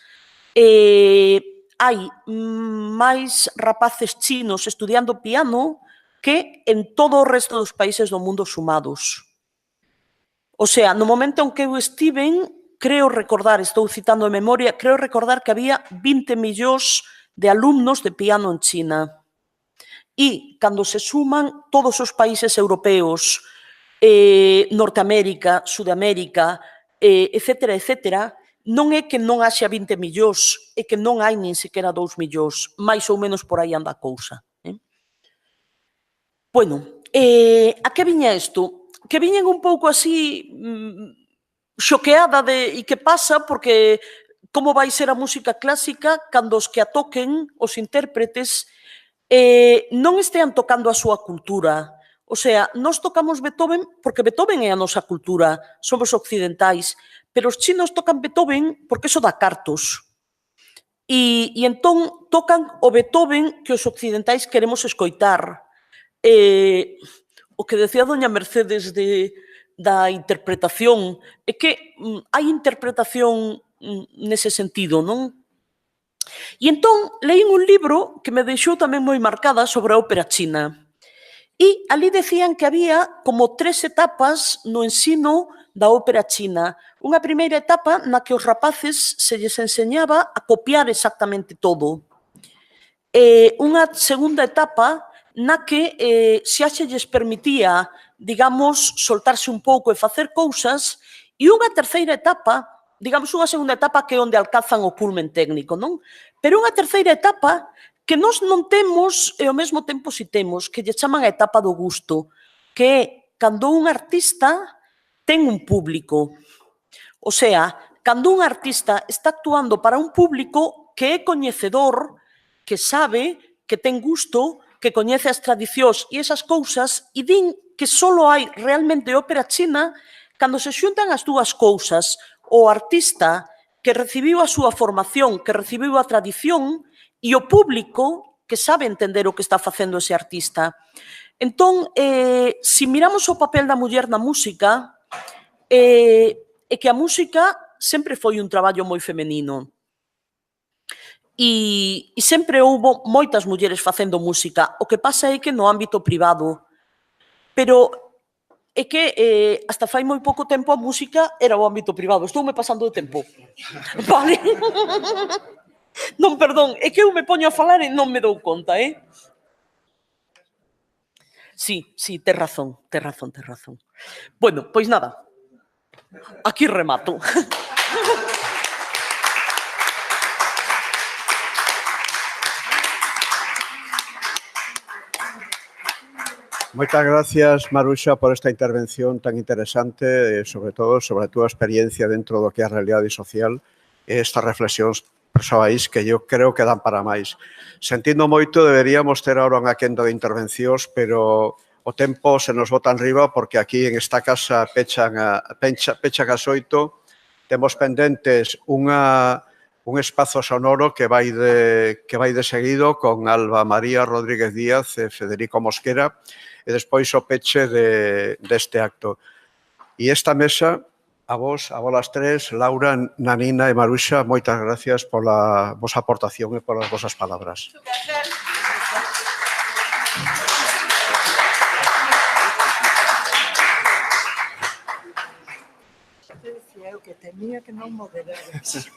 hai máis rapaces chinos estudiando piano que en todo o resto dos países do mundo sumados. O sea, no momento en que eu estiven, creo recordar, estou citando de memoria, creo recordar que había 20 millóns de alumnos de piano en China. E, cando se suman todos os países europeos, Norteamérica, Sudamérica, etcétera, etcétera, non é que non haxa 20 millóns, é que non hai nin sequera 2 millóns, máis ou menos por aí anda a cousa. Bueno, a que viña isto? Que viñen un pouco así xoqueada de e que pasa, porque como vai ser a música clásica cando os que a toquen, os intérpretes, non estean tocando a súa cultura. O sea, nós tocamos Beethoven porque Beethoven é a nosa cultura, somos occidentais, pero os chinos tocan Beethoven porque eso dá cartos. E entón tocan o Beethoven que os occidentais queremos escoitar. O que decía doña Mercedes da interpretación é que hai interpretación nese sentido, non? E entón leín un libro que me deixou tamén moi marcada sobre a ópera china. E ali decían que había como 3 etapas no ensino da ópera china. Unha primeira etapa na que os rapaces se lles enseñaba a copiar exactamente todo. Unha segunda etapa na que xa se lles permitía, digamos, soltarse un pouco e facer cousas, e unha terceira etapa, digamos, unha segunda etapa que é onde alcanzan o culmen técnico, non? Pero unha terceira etapa que nós non temos e ao mesmo tempo si temos, que lle chaman a etapa do gusto, que é cando un artista ten un público. O sea, cando un artista está actuando para un público que é coñecedor, que sabe, que ten gusto, que coñece as tradicións e esas cousas, e din que só hai realmente ópera china cando se xuntan as dúas cousas, o artista que recibiu a súa formación, que recibiu a tradición, e o público que sabe entender o que está facendo ese artista. Entón, se miramos o papel da muller na música, é que a música sempre foi un traballo moi femenino. E sempre houbo moitas mulleres facendo música. O que pasa é que no ámbito privado. Pero é que hasta fai moi pouco tempo a música era o ámbito privado. Estoume pasando de tempo. Vale. Non, perdón, é que eu me poño a falar e non me dou conta, Sí, tes razón. Bueno, pois nada, aquí remato. Moitas gracias, Maruxa, por esta intervención tan interesante, sobre todo sobre a túa experiencia dentro do que é a realidade social e estas reflexións persoais que eu creo que dan para máis. Sentindo moito, deberíamos ter ahora unha quenda de intervencións, pero o tempo se nos bota enriba porque aquí en esta casa pechan as 8. Temos pendentes un espazo sonoro que vai de seguido con Alba María Rodríguez Díaz e Federico Mosquera e despois o peche deste acto. E esta mesa, a vos as tres, Laura, Nanina e Maruxa, moitas gracias pola vosa aportación e polas vosas palabras. Eu que temía que non modereras.